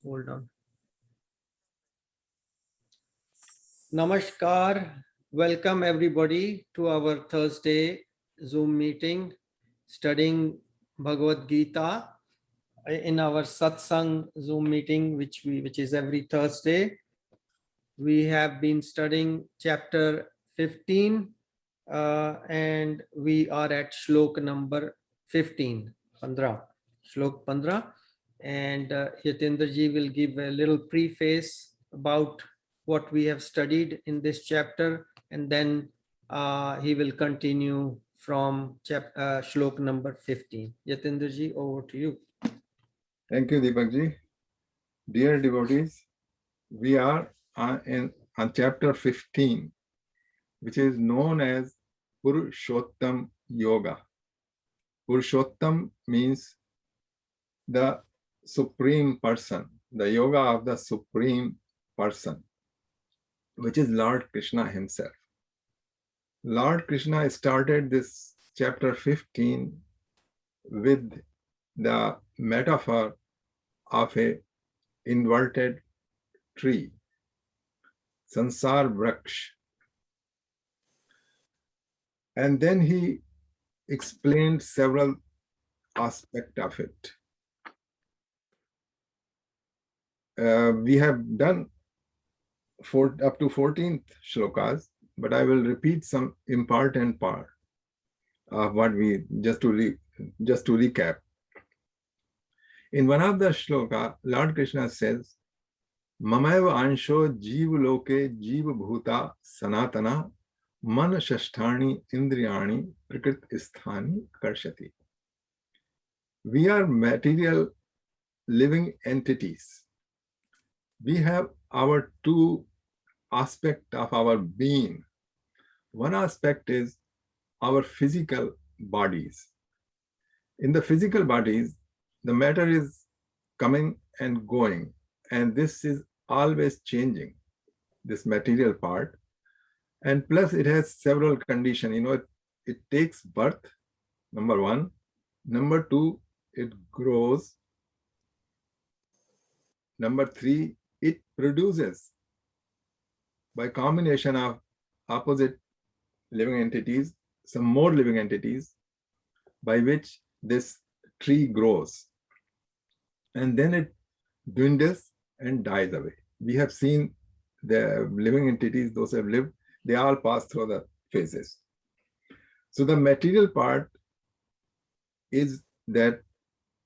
Hold on. Namaskar. Welcome everybody to our Thursday Zoom meeting studying Bhagavad Gita in our Satsang Zoom meeting, which is every Thursday. We have been studying chapter 15 and we are at shlok number 15, 15, shlok 15. And Yatindra ji will give a little preface about what we have studied in this chapter, and then he will continue from shlok number 15. Yatindra ji, over to you. Thank you, Deepak ji. Dear devotees, we are on chapter 15, which is known as Purushottam Yoga. Purushottam means the Supreme Person, the yoga of the Supreme Person, which is Lord Krishna himself. Lord Krishna started this chapter 15 with the metaphor of a inverted tree, Sansar Vraksh. And then he explained several aspects of it. We have done up to 14th shlokas, but I will repeat some important part of what we just to recap. In one of the shloka, Lord Krishna says, Mamaiva ansho jiva loke jiva bhuta sanatana man shasthani indriyani prakrit sthani karshati. We are material living entities. We have our two aspects of our being. One aspect is our physical bodies. In the physical bodies, the matter is coming and going, and this is always changing, this material part. And plus it has several conditions. It takes birth, number one. Number two, it grows. Number three, it produces by combination of opposite living entities, some more living entities, by which this tree grows. And then it dwindles and dies away. We have seen the living entities, those who have lived, they all pass through the phases. So the material part is that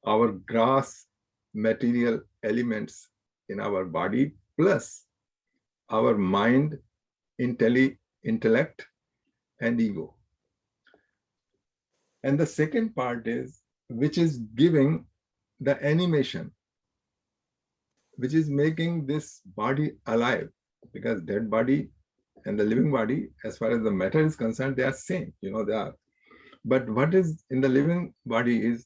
our gross material elements in our body, plus our mind, intellect, and ego. And the second part is, which is giving the animation, which is making this body alive, because dead body and the living body, as far as the matter is concerned, they are same, they are. But what is in the living body is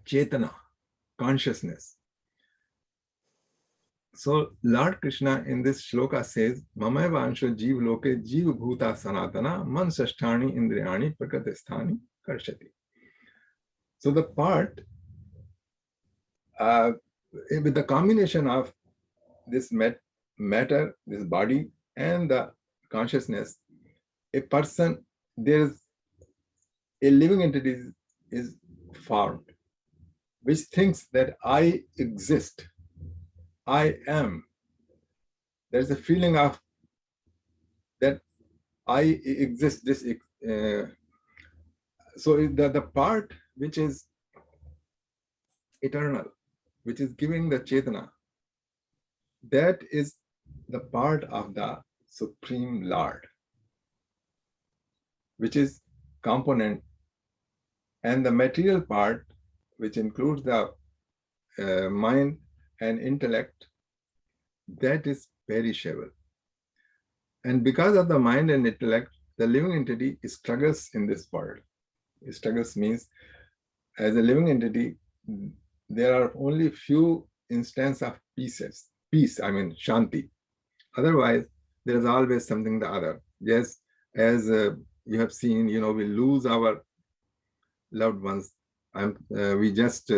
Chetana, consciousness. So Lord Krishna in this shloka says, Mamaiva ansho jiva loke jiva bhuta sanatana man sasthani indriyani prakritisthani karshati. So the part with the combination of this matter, this body, and the consciousness, a person, there's a living entity is formed, which thinks that I exist, I am. There's a feeling of that I exist. So the part which is eternal, which is giving the Chetana, that is the part of the Supreme Lord, which is component, and the material part, which includes the mind and intellect, that is perishable. And because of the mind and intellect, the living entity struggles in this world. Struggles means, as a living entity, there are only few instances of peace, shanti. Otherwise, there is always something the other. Yes, as you have seen, we lose our loved ones. We just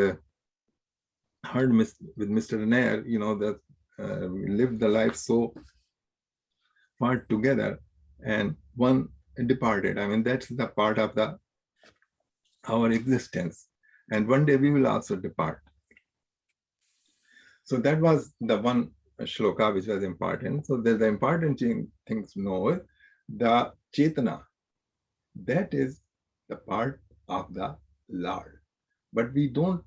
heard with Mr. Nair, that we lived the life so far together, and one departed. I mean, that's the part of our existence, and one day we will also depart. So that was the one shloka which was important. So the important things to know is the Chetana. That is the part of the Lord, but we don't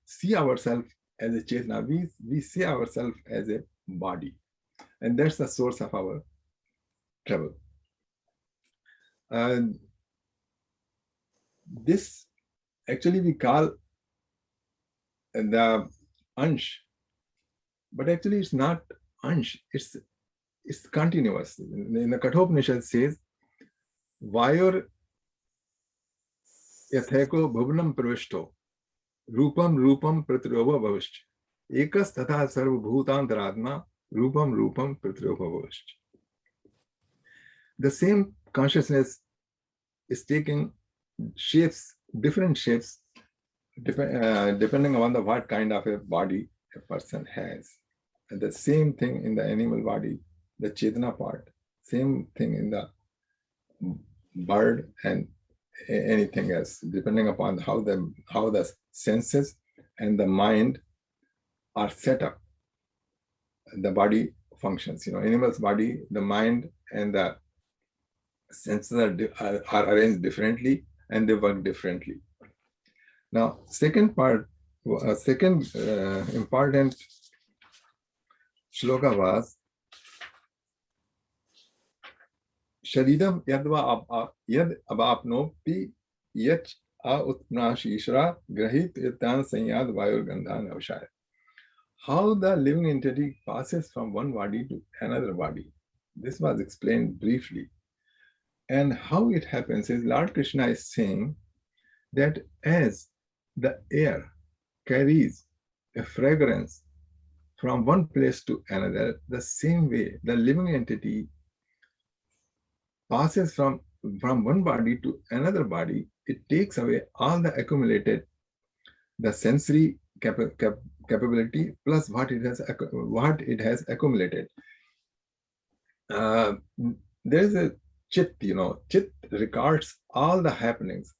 see ourselves as a Chetana. We see ourselves as a body, and that's the source of our trouble. And this actually we call the Ansh, but actually it's not Ansh, it's continuous. In the Kathopanishad says, Vayur yatheko bhuvanam pravishto, rupam pratirobha bhavishch, ekas tatha sarva bhutantaratma, rupam pratirobha bhavishch. The same consciousness is taking shapes, different shapes, depending on what kind of a body a person has. And the same thing in the animal body, the Chetana part, same thing in the bird and anything else, depending upon how the senses and the mind are set up. The body functions. Animal's body, the mind and the senses are arranged differently, and they work differently. Now, second important shloka was Sharidam yad abapnopi yach utnashishra grahit yatan sanyad vayur gandhan avashaya. How the living entity passes from one body to another body. This was explained briefly. And how it happens is Lord Krishna is saying that as the air carries a fragrance from one place to another, the same way the living entity passes from one body to another body. It takes away all the accumulated, the sensory capability plus what it has accumulated. There is a chit, chit records all the happenings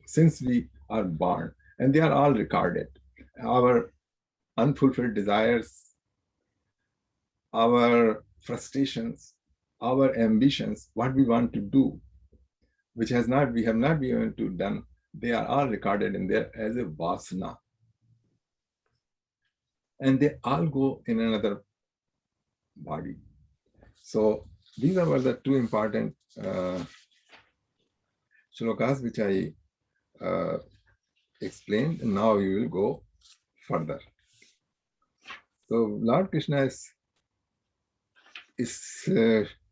since we are born, and they are all recorded. Our unfulfilled desires, our frustrations, our ambitions, what we want to do, which we have not been able to done, they are all recorded in there as a vasana. And they all go in another body. So these were the two important shlokas which I explained. And now we will go further. So Lord Krishna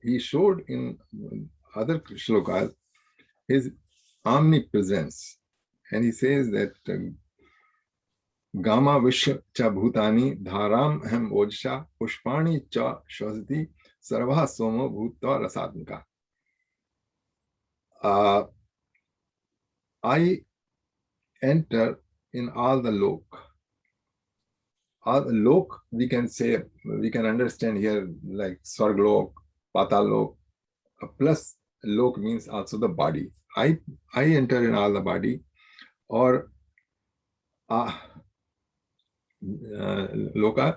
he showed in other shlokas his omnipresence, and he says that Gama Vishya cha bhutani dharam aham ojsha pushpani cha shvasati sarva somo bhutta rasatmika. I enter in all the lok. All the lok, we can understand here like Swarglok, Patalok, plus lok means also the body. I enter in all the body, or loka,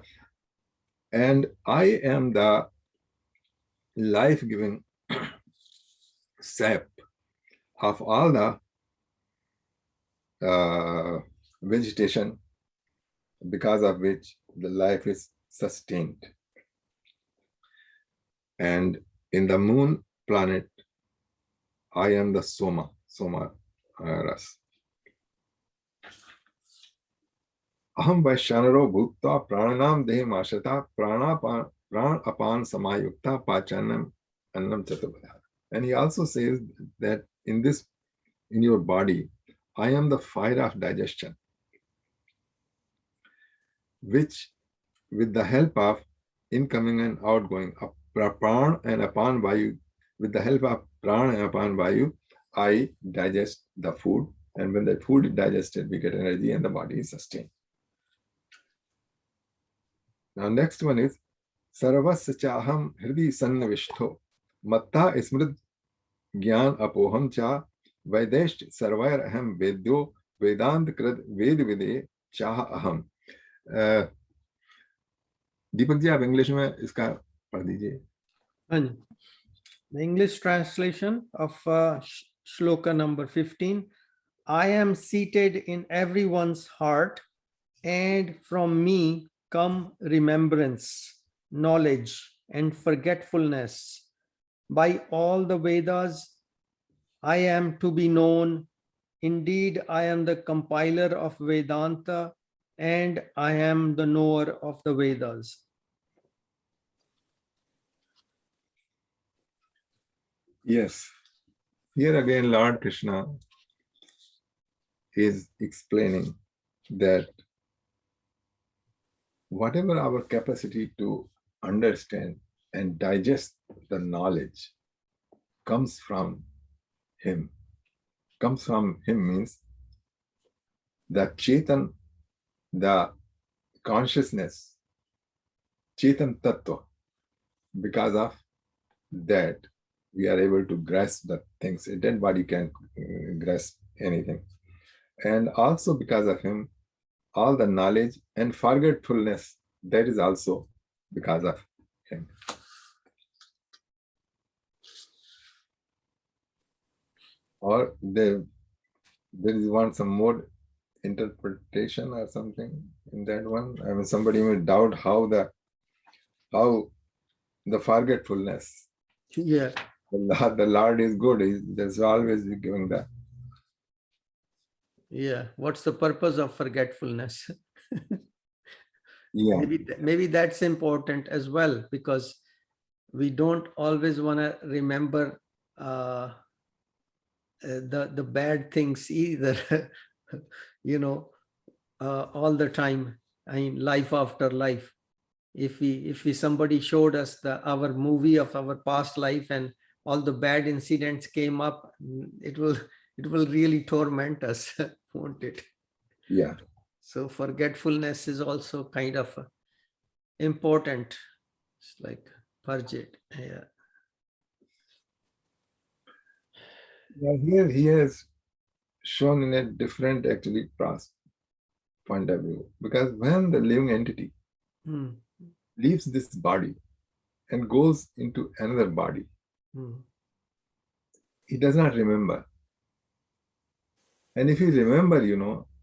and I am the life-giving sap of all the vegetation, because of which the life is sustained. And in the moon planet, I am the Soma Ras. Aham Vaishyanaro Bhutta Prananam Dehi Mashata Pran Apan Samayukta Pachanam Annam Chaturvada. And he also says that in your body, I am the fire of digestion, which with the help of incoming and outgoing of Pran and Apan Vayu, with the help of Pran and Apan Vayu, I digest the food And when that food is digested, we get energy and the body is sustained. Now, next one is Sarvasya chaham hridi sannavishto matta smrit gyan apoham cha vaidesht sarvair aham vedyo vedant krad ved vide chah aham. Deepak ji आप English में इसका पढ़ दीजिए. The English translation of shloka number 15. I am seated in everyone's heart, and from me come remembrance, knowledge, and forgetfulness. By all the Vedas, I am to be known. Indeed, I am the compiler of Vedanta, and I am the knower of the Vedas. Yes. Here again, Lord Krishna is explaining that whatever our capacity to understand and digest the knowledge comes from him. Comes from him means the Chetan, the consciousness, Chetan Tattva. Because of that, we are able to grasp the things. A dead body can grasp anything. And also because of him, all the knowledge and forgetfulness, that is also because of him. Or there is some more interpretation or something in that one. I mean, somebody may doubt how the forgetfulness. Yeah. The Lord is good. There's always giving the. Yeah. What's the purpose of forgetfulness? Yeah. Maybe that's important as well, because we don't always want to remember the bad things either. All the time. I mean, life after life. If somebody showed us our movie of our past life and all the bad incidents came up, it will really torment us, won't it? Yeah. So forgetfulness is also kind of important. It's like purge it. Yeah. Yeah, here he has shown in a different actually point of view, because when the living entity leaves this body and goes into another body, he does not remember. And if you remember,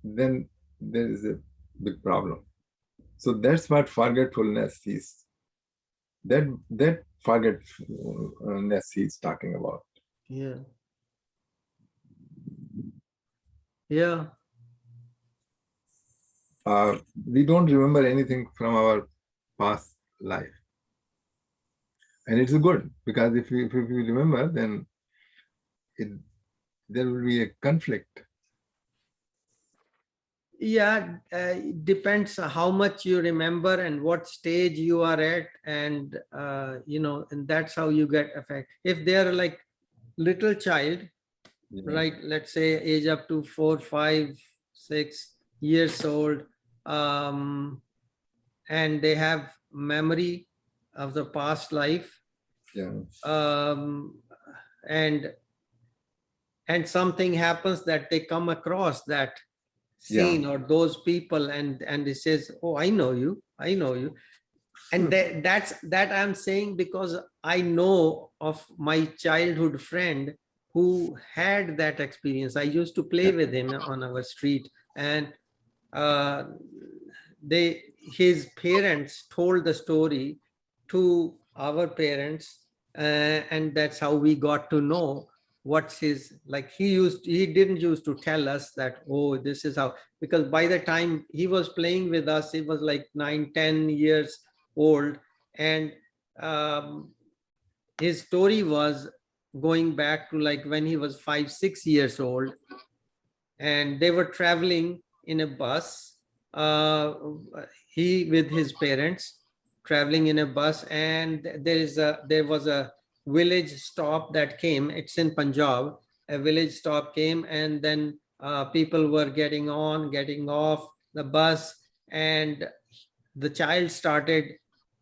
then there is a big problem. So that's what forgetfulness is. That forgetfulness he's talking about. Yeah. Yeah. We don't remember anything from our past life. And it's good, because if you remember, then there will be a conflict. Yeah, it depends how much you remember and what stage you are at, and and that's how you get affected. If they are like little child, right? Let's say age up to 4, 5, 6 years old, and they have memory of the past life, and something happens that they come across that scene or those people, and it says, oh, I know you, and that I'm saying because I know of my childhood friend who had that experience. I used to play with him on our street, and his parents told the story to our parents, and that's how we got to know what's his, like he didn't used to tell us that, oh, this is how, because by the time he was playing with us, he was like 9, 10 years old, and his story was going back to like when he was 5, 6 years old, and they were traveling in a bus, he with his parents traveling in a bus, and there was a village stop that came. It's in Punjab. A village stop came, and then people were getting on, getting off the bus, and the child started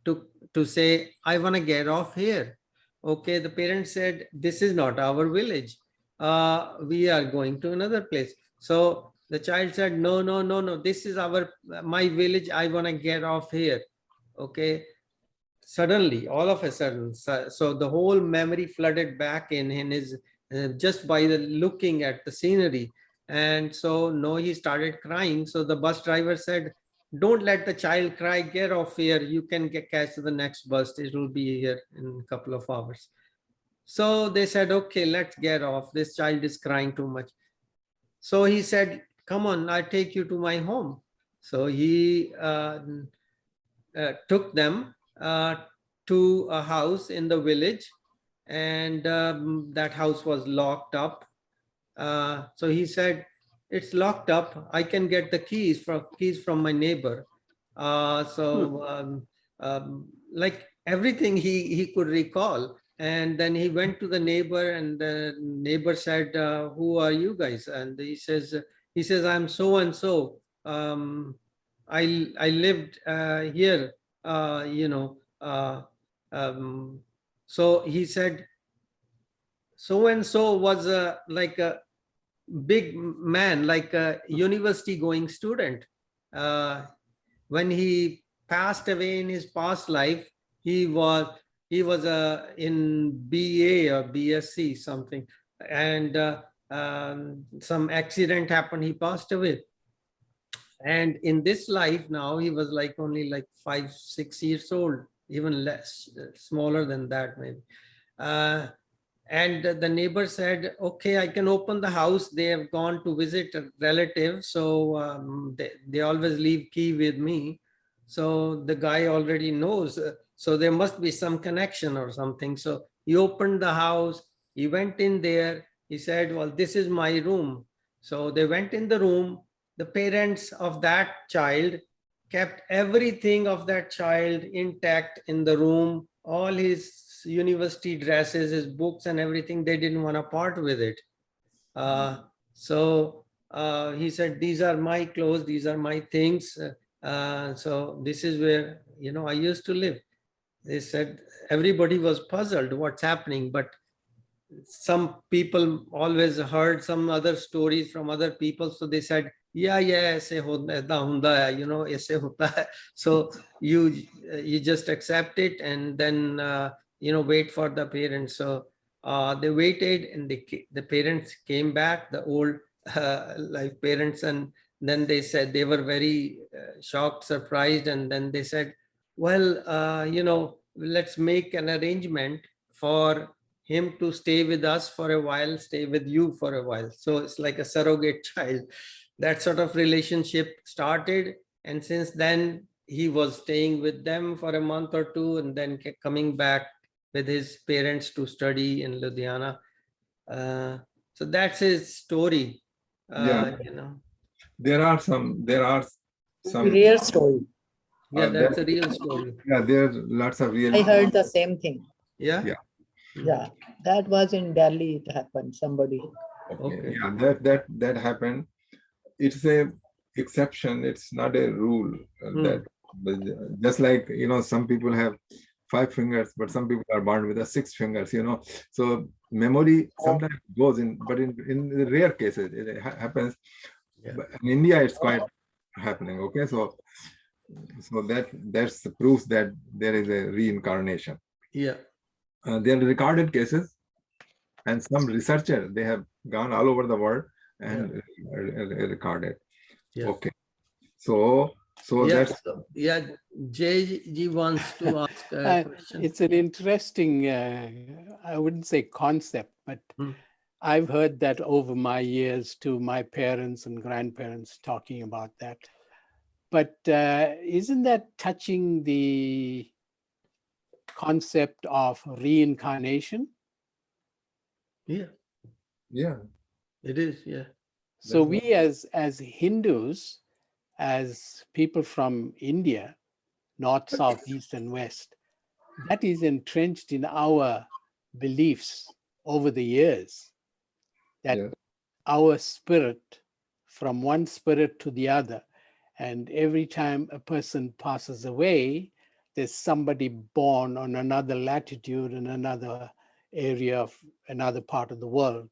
to say, I want to get off here. Okay, the parents said, this is not our village. We are going to another place. So the child said, no, no, no, no, this is my village. I want to get off here. Okay. Suddenly, all of a sudden, so the whole memory flooded back in his, just by the looking at the scenery. And so no, he started crying. So the bus driver said, don't let the child cry, get off here, you can catch the next bus, it will be here in a couple of hours. So they said, okay, let's get off, this child is crying too much. So he said, come on, I'll take you to my home. So he took them to a house in the village, and that house was locked up. So he said, it's locked up, I can get the keys from my neighbor. Like everything he could recall. And then he went to the neighbor, and the neighbor said, who are you guys? And he says, I'm so and so. I lived here, you know. So he said, so and so was like a big man, like a university going student. When he passed away in his past life, he was in BA or BSc something, and some accident happened, he passed away. And in this life now, he was like only like 5-6 years old, even less, smaller than that maybe. And the neighbor said, okay, I can open the house. They have gone to visit a relative. So they always leave key with me. So the guy already knows. So there must be some connection or something. So he opened the house. He went in there. He said, well, this is my room. So they went in the room. The parents of that child kept everything of that child intact in the room, all his university dresses, his books and everything. They didn't want to part with it. So he said, these are my clothes, these are my things. So this is where, you know, I used to live. They said everybody was puzzled what's happening, but some people always heard some other stories from other people. So they said, yeah, aise hota hai, you know, aise hota hai. So you just accept it, and then you know, wait for the parents. So they waited, and the parents came back, the old life parents, and then they said they were very shocked, surprised, and then they said, well, you know, let's make an arrangement for him to stay with us for a while, stay with you for a while. So it's like a surrogate child. That sort of relationship started. And since then, he was staying with them for a month or two, and then coming back with his parents to study in Ludhiana. So that's his story. Yeah, You know. there are some Real story. Yeah, that's a real story. yeah, there's lots of real. I heard the same thing. Yeah. Yeah. Yeah, that was in Delhi. It happened. Somebody. Okay. Yeah, that happened. It's a exception. It's not a rule. That just like, you know, some people have 5 fingers, but some people are born with 6 fingers. You know, so memory sometimes goes in, but in the rare cases it happens. Yeah. But in India, it's quite happening. Okay, so that's the proof that there is a reincarnation. Yeah. There are recorded cases, and some researcher, they have gone all over the world and recorded. Yeah. Okay, so Yeah. that's Yeah. JG wants to ask a question. It's an interesting, I wouldn't say concept, but I've heard that over my years to my parents and grandparents talking about that. But isn't that touching the concept of reincarnation? Yeah, yeah. it is. Yeah. So we as Hindus, as people from India, north, south, east, and west, that is entrenched in our beliefs over the years, that our spirit from one spirit to the other. And every time a person passes away, there's somebody born on another latitude in another area of another part of the world.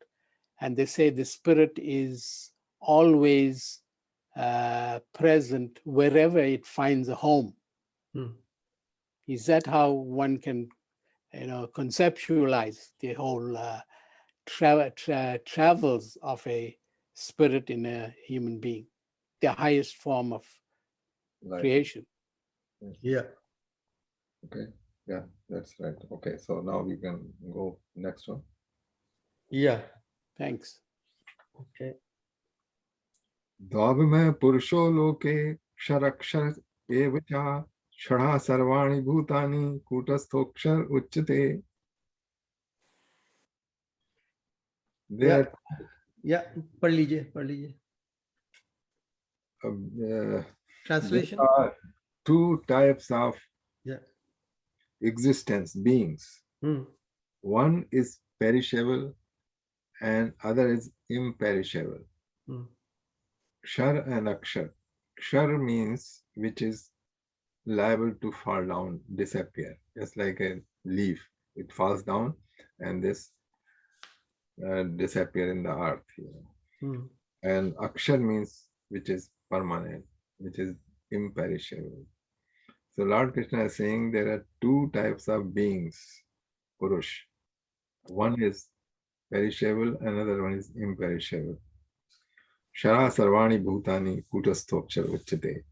And they say the spirit is always present wherever it finds a home. Is that how one can, conceptualize the whole travels of a spirit in a human being, the highest form of creation? Yeah. Okay. Yeah, that's right. Okay, so now we can go next one. Yeah. Thanks. Okay. Dvabhime purusho loke ksharakshar evacha shadha sarvani bhutani kutasthokshar uchyate. There Yeah. पढ़ लीजिए. Translation. there are two types of Yeah. existence, beings. One is perishable and other is imperishable. Kshar and akshar. Kshar means which is liable to fall down, disappear, just like a leaf. It falls down and this disappear in the earth. And akshar means which is permanent, which is imperishable. So Lord Krishna is saying there are two types of beings, Purush. One is perishable, another one is imperishable. Shara sarvani bhutani kutastokshar uchyate.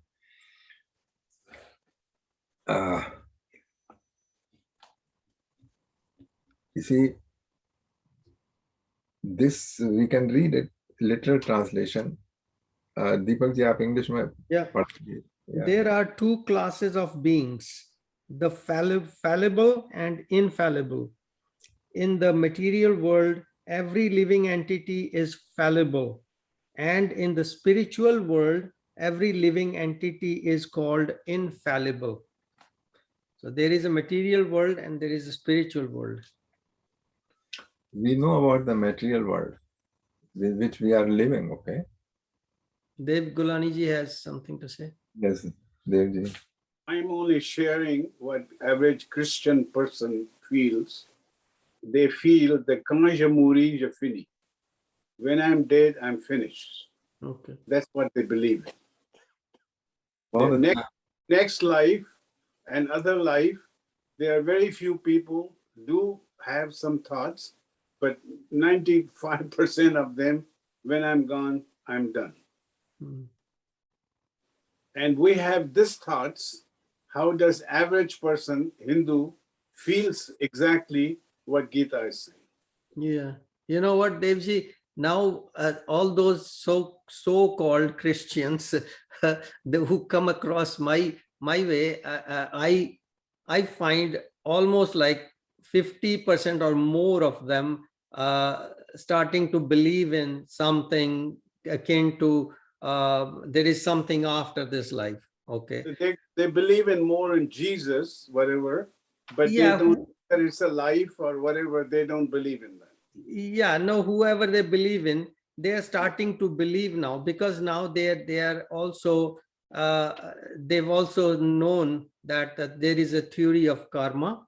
You see, this we can read it, literal translation. Deepak ji, aap English mein Yeah. padhiye. Yeah. There are two classes of beings, the fallible and infallible. In the material world, every living entity is fallible. And in the spiritual world, every living entity is called infallible. So there is a material world and there is a spiritual world. We know about the material world with which we are living, okay? Dev Gulani ji has something to say. Yes, Dev ji. I'm only sharing what average Christian person feels. They feel the quand je mourrai, je finis. When I'm dead, I'm finished. Okay. That's what they believe. All the Next life and other life, there are very few people do have some thoughts, but 95% of them, when I'm gone, I'm done. And we have these thoughts. How does average person, Hindu, feels exactly what Gita is saying? Yeah. You know what, Devji? Now, all those so-called Christians who come across my way, I find almost like 50% or more of them starting to believe in something akin to there is something after this life. Okay. They believe in more in Jesus, whatever, but Yeah. they don't. That it's a life or whatever. They don't believe in that. Yeah, no, whoever they believe in, they are starting to believe now, because now they are also they've also known that there is a theory of karma,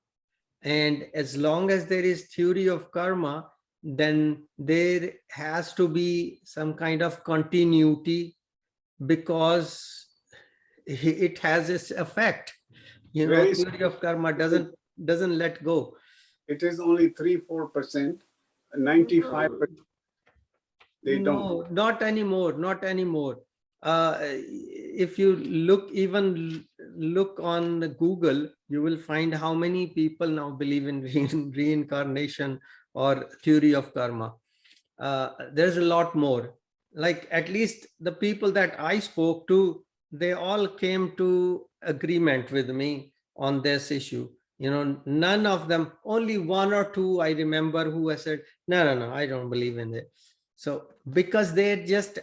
and as long as there is theory of karma, then there has to be some kind of continuity, because it has its effect. You know, Very theory of karma doesn't let go. It is only 3-4%. 95%. They don't. No, not anymore. Not anymore. If you look on Google, you will find how many people now believe in reincarnation or theory of karma. There's a lot more. Like, at least the people that I spoke to, they all came to agreement with me on this issue. You know, none of them, only one or two I remember who has said, no, I don't believe in it. So because they're just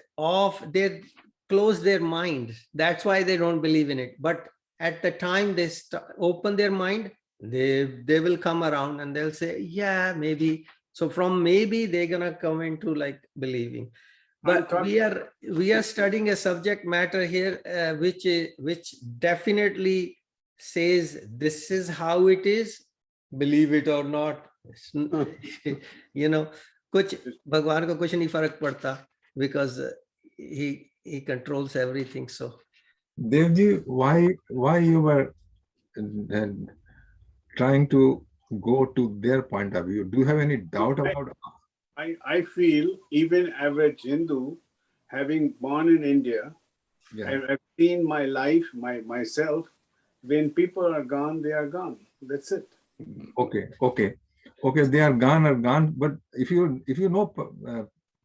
they close their mind. That's why they don't believe in it. But at the time they open their mind, they will come around and they'll say, yeah, maybe. So from maybe they're gonna come into like believing. But talking- we are studying a subject matter here which definitely says this is how it is, believe it or not. You know, कुछ भगवान को कुछ नहीं फर्क पड़ता because he controls everything. So Devji, why you were uh, trying to go to their point of view? Do you have any doubt about? I feel even average Hindu, having born in India, Yeah. I've seen my life, myself. When people are gone, they are gone. That's it. Okay. They are gone. But if you know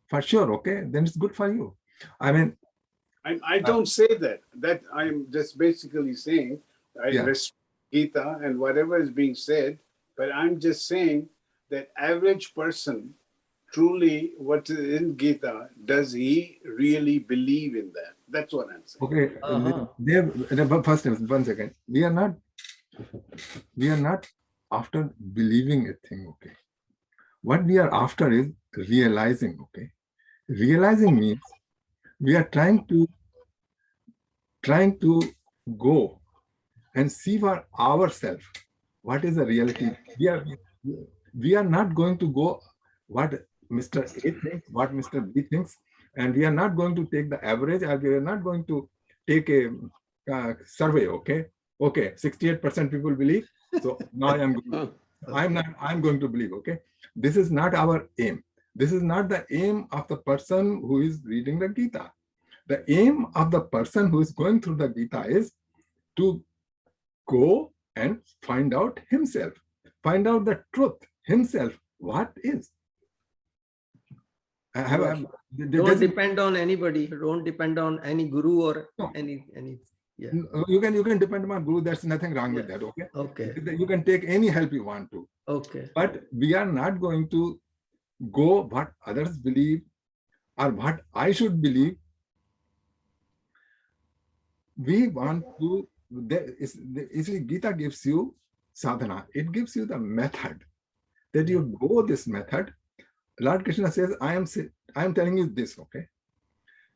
for sure, okay, then it's good for you. I mean, I don't say that. That I'm just basically saying I Yeah. respect Gita and whatever is being said, but I'm just saying that average person truly what is in Gita, does he really believe in that? That's what I'm saying. okay. First, 1 second. We are not after believing a thing. Okay. What we are after is realizing. Okay. Realizing means we are trying to go and see for ourselves what is the reality. We are not going to go what Mr. A thinks, what Mr. B thinks, and we are not going to take the average, or we are not going to take a survey. Okay, 68% people believe. So now I'm going to believe. Okay, this is not our aim. This is not the aim of the person who is reading the Gita. The aim of the person who is going through the Gita is to go and find out himself, find out the truth himself. What is? don't depend on anybody. Don't depend on any guru or No. any. Yeah. You can depend on guru. There's nothing wrong with Yeah. that. Okay. Okay. You can take any help you want to. Okay. But we are not going to go what others believe or what I should believe. We want to. Gita gives you sadhana. It gives you the method that you go this method. Lord Krishna says, I am telling you this. Okay.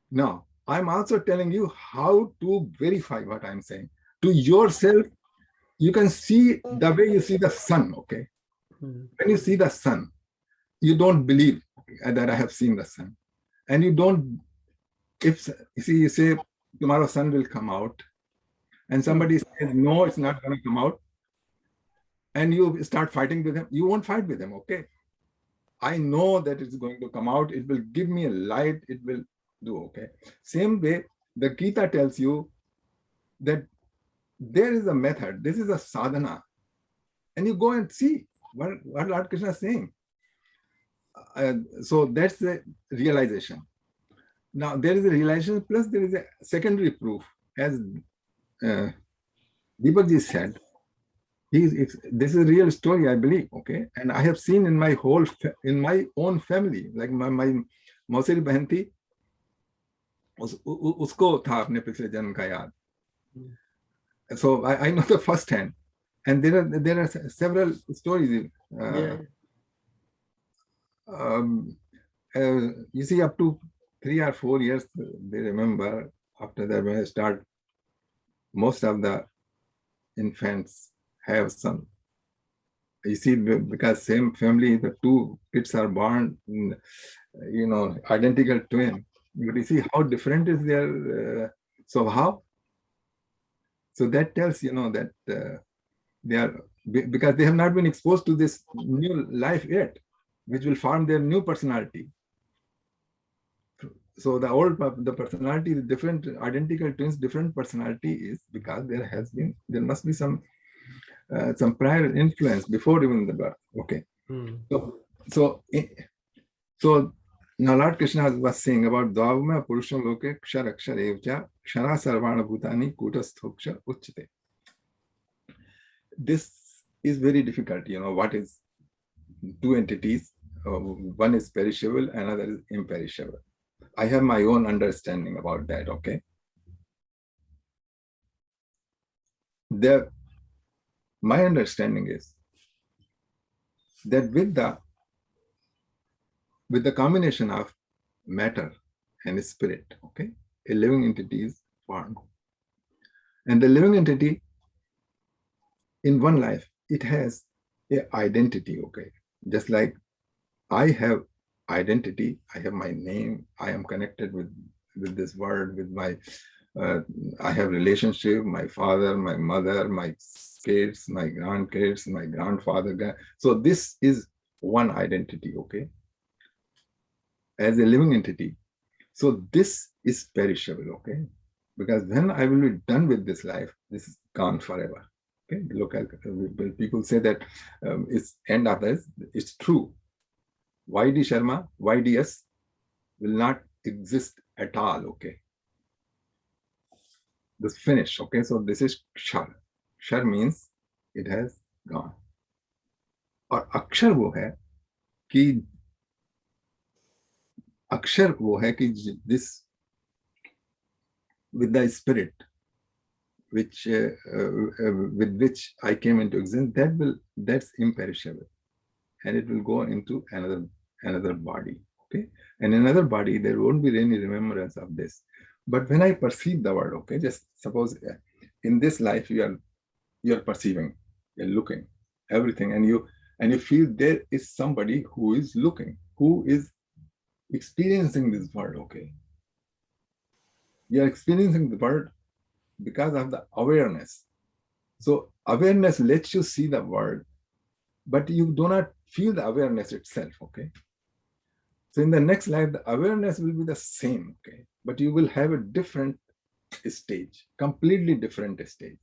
Now, I'm also telling you how to verify what I'm saying. To yourself, you can see the way you see the sun, okay? When you see the sun, you don't believe that I have seen the sun. And you don't, if you say, tomorrow sun will come out, and somebody says, no, it's not going to come out, and you start fighting with him, you won't fight with him, okay? I know that it's going to come out, it will give me a light, it will do, okay? Same way, the Gita tells you that there is a method, this is a sadhana, and you go and see what Lord Krishna is saying. So that's the realization. Now there is a realization plus there is a secondary proof, as Deepakji said. This is a real story, I believe, okay? And I have seen in my own family, like my मौसेरी बहन थी, उसको था अपने पिछले जन्म का याद. So I know the first hand, and there are several stories. You see, up to 3 or 4 years, they remember. After that, when I start, most of the infants have some. You see, because same family, the two kids are born, identical twin. But you see how different is their swabhav. So that tells that they are, because they have not been exposed to this new life yet, which will form their new personality. So the personality, the different identical twins, different personality is because there must be some prior influence before even the birth. Okay. So now Lord Krishna was saying about Dvavama Purusham Loke Kshar Akshar Evcha Kshara Sarvana Bhutani Kutasthoksha Uchate. This is very difficult. What is two entities? One is perishable, another is imperishable. I have my own understanding about that, okay? My understanding is that with the combination of matter and spirit. Okay, a living entity is formed, and the living entity in one life, it has a identity. Okay, just like I have identity, I have my name, I am connected with this world, with my I have relationship, my father, my mother, my kids, my grandkids, my grandfather. So this is one identity, okay, as a living entity. So this is perishable, okay, because when I will be done with this life, this is gone forever. Okay, look at people say that it's end of this. It's true. YD Sharma, YDS will not exist at all. Okay, this finish. Okay, so this is Kshar. Kshar means it has gone. और अक्षर वो है कि अक्षर वो है कि this with the spirit which with which I came into existence, that's imperishable, and it will go into another body. Okay, and another body there won't be any remembrance of this. But when I perceive the world, okay, just suppose in this life you're perceiving, you're looking everything, and you feel there is somebody who is looking, who is experiencing this world. Okay, you're experiencing the world because of the awareness. So awareness lets you see the world, but you do not feel the awareness itself. Okay, so in the next life the awareness will be the same, okay, but you will have a different stage, completely different stage.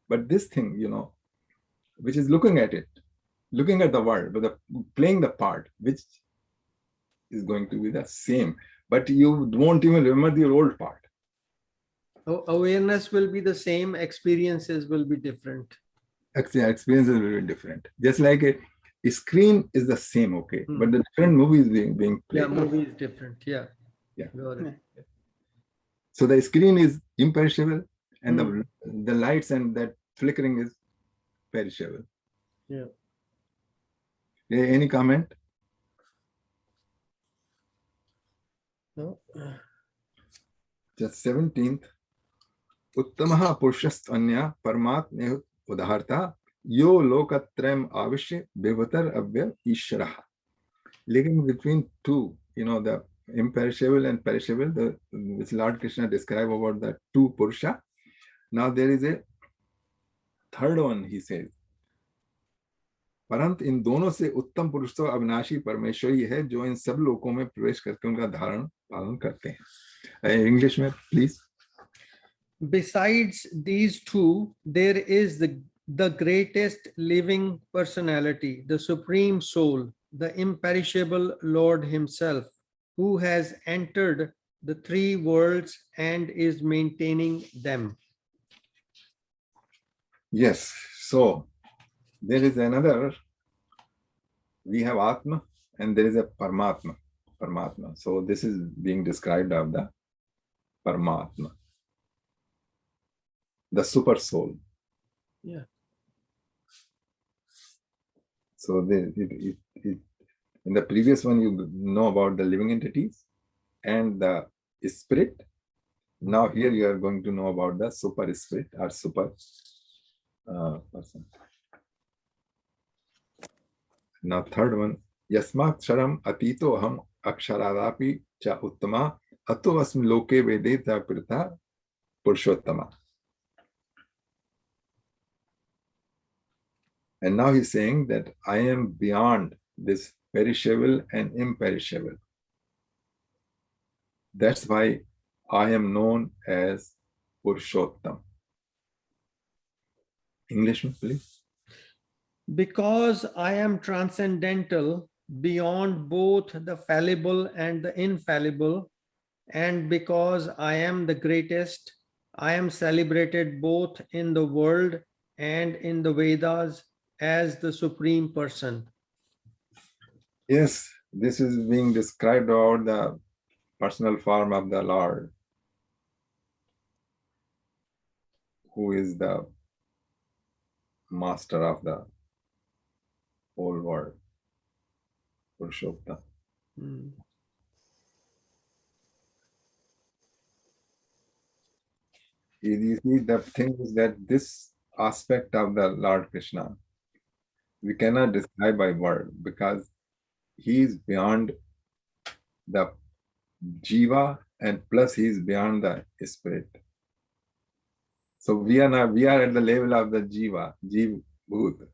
But this thing, which is looking at the world, but playing the part, which is going to be the same, but you won't even remember your old part. Awareness will be the same, experiences will be different. Experiences will be different. Just like a screen is the same, okay, but the different movie is being played. Yeah, movie is different. Yeah. Yeah. Got it. So the screen is imperishable, and the lights and that flickering is perishable. Yeah. Any comment? No. Just 17th. Uttamaha purushast anya paramatma udaharta yo lokatrayam avishya bevatar avya isharaha. Linking between two, the imperishable and perishable, which Lord Krishna described about the two Purusha. Now there is a third one, he says. परंतु इन दोनों से उत्तम पुरुष तो अविनाशी परमेश्वर ही है जो इन सब लोकों में प्रवेश करके उनका धारण पालन करते हैं. इंग्लिश में please. Besides these two, there is the greatest living personality, the Supreme Soul, the imperishable Lord Himself, who has entered the three worlds and is maintaining them. Yes, so there is another, we have Atma and there is a Paramatma. So this is being described of the Paramatma, the super soul. Yeah. So in the previous one, you know about the living entities and the spirit. Now here you are going to know about the super spirit or super person. Now third one, Yasmat Sharam Atito Aham Aksharadapi Cha Uttama Ato Asmi Loke Vedeta Prita Purushottama. And now he's saying that I am beyond this perishable and imperishable. That's why I am known as Purushottam. English, please. Because I am transcendental, beyond both the fallible and the infallible, and because I am the greatest, I am celebrated both in the world and in the Vedas as the Supreme Person. Yes, this is being described about the personal form of the Lord, who is the master of the whole world, Purushottam. You see, the thing is that this aspect of the Lord Krishna, we cannot describe by word because he is beyond the jiva and plus he is beyond the spirit. So we are at the level of the jiva, jiv bhut.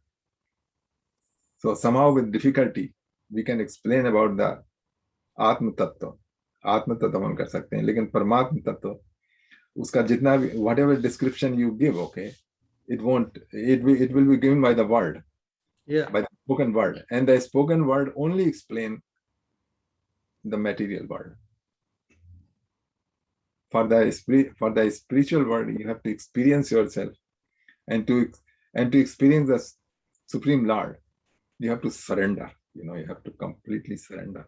So somehow with difficulty, we can explain about the Atma Tattva. Atma Tattva हम कर सकते हैं, लेकिन परमात्मा तत्व उसका जितना भी whatever description you give, okay, it will be given by the word, by the spoken word, and the spoken word only explain the material world. For the spiritual world, you have to experience yourself, and to experience the Supreme Lord, you have to surrender. You have to completely surrender.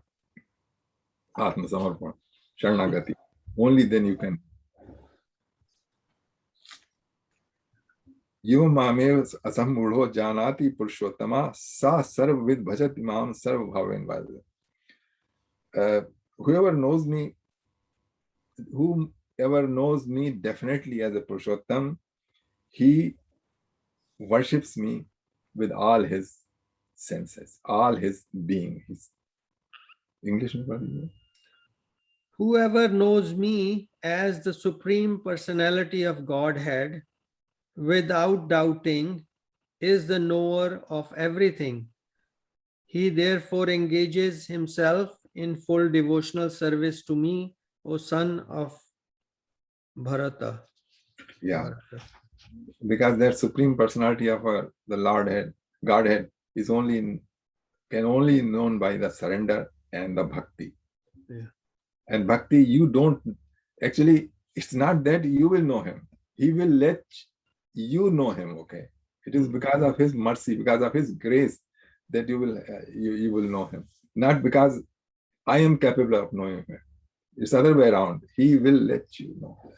Atma Samarpana, Sharanagati. Only then you can. Yo mamev asamudho janati purushottama sa sarvvid bhajati mam sarvbhaven vajra. Whoever knows me definitely as a Purushottam, he worships me with all his senses, all his being. His English? Whoever knows me as the Supreme Personality of Godhead without doubting is the knower of everything. He therefore engages himself in full devotional service to me, O son of Bharata. Yeah, because that Supreme Personality of the Lord Godhead is can only known by the surrender and the bhakti. Yeah. And bhakti, it's not that you will know him. He will let you know him, okay? It is because of his mercy, because of his grace that you will know him. Not because I am capable of knowing him. It's the other way around. He will let you know.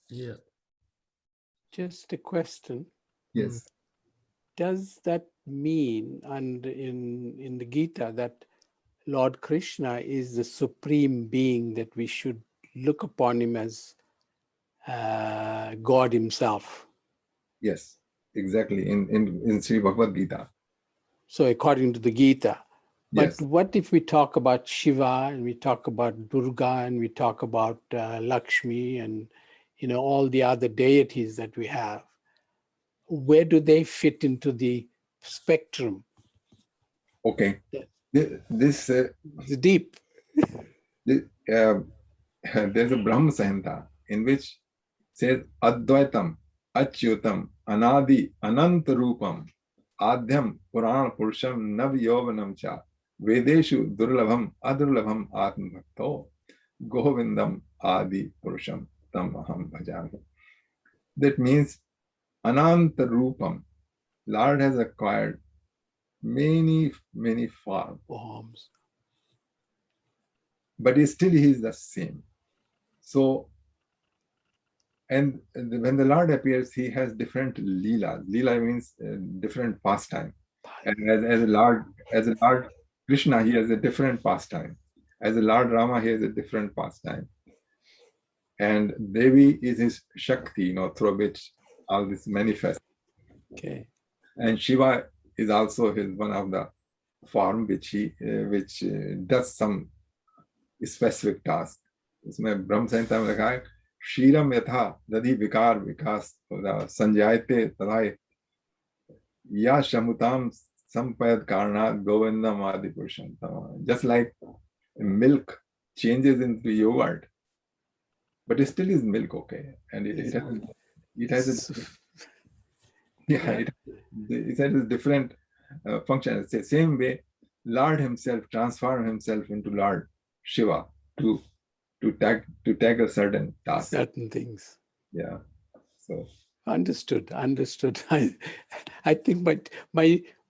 Yeah. Just a question. Yes. Does that mean, and in the Gita, that Lord Krishna is the supreme being, that we should look upon him as God himself? Yes, exactly. In Sri Bhagavad Gita. So according to the Gita. But Yes. what if we talk about Shiva and we talk about Durga and we talk about Lakshmi and all the other deities that we have? Where do they fit into the spectrum? Okay. This It's deep. there's a Brahma Samhita in which says Advaitam, Achyutam, Anadi, Anantarupam, Adhyam, Puran Purusham, Nav Yovanam Cha, Vedeshu Durlabham, Adurlabham Atma Bhakto, Govindam Adi Purusham, Tam Aham Bhajami. That means Anantarupam. Lord has acquired many forms, but still he is the same. So, and when the Lord appears, he has different leelas. Leela means different pastime. And as a Lord Krishna, he has a different pastime. As a Lord Rama, he has a different pastime. And Devi is his Shakti, through which all this manifests. Okay. And Shiva is also one of the form which does some specific task. इसमें ब्रह्म संहिता में लिखा है क्षीरम यथा दधि विकार विकास संजायते तथा या शमुताम संपद कारणात् गोविंदम आदि पुरुषम. Just like milk changes into yogurt, but it still is milk, okay? And it has a different function. It's the same way Lord himself transformed himself into Lord Shiva to tackle certain tasks. Certain things. Yeah. So Understood. I think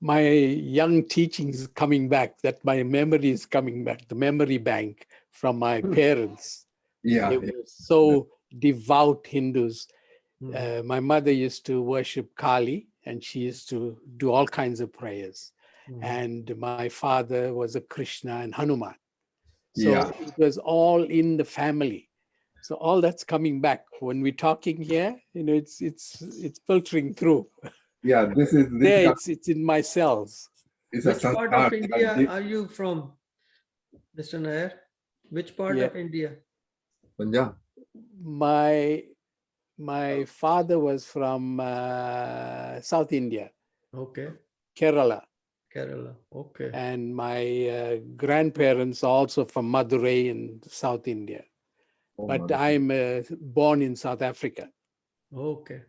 my young teaching is coming back, that my memory is coming back, the memory bank from my parents. Yeah. They were so devout Hindus. My mother used to worship Kali and she used to do all kinds of prayers. And my father was a Krishna and Hanuman. So it was all in the family. So all that's coming back when we're talking here. It's filtering through. Yeah, this There, it's in my cells. is a Which part of sanskar. India are you from, Mr. Nair? Which part Yeah. of India? Punjab. My father was from South India, Okay, Kerala, Kerala. Okay, and my grandparents are also from Madurai in South India. Oh, But mother. I'm born in South Africa. okay.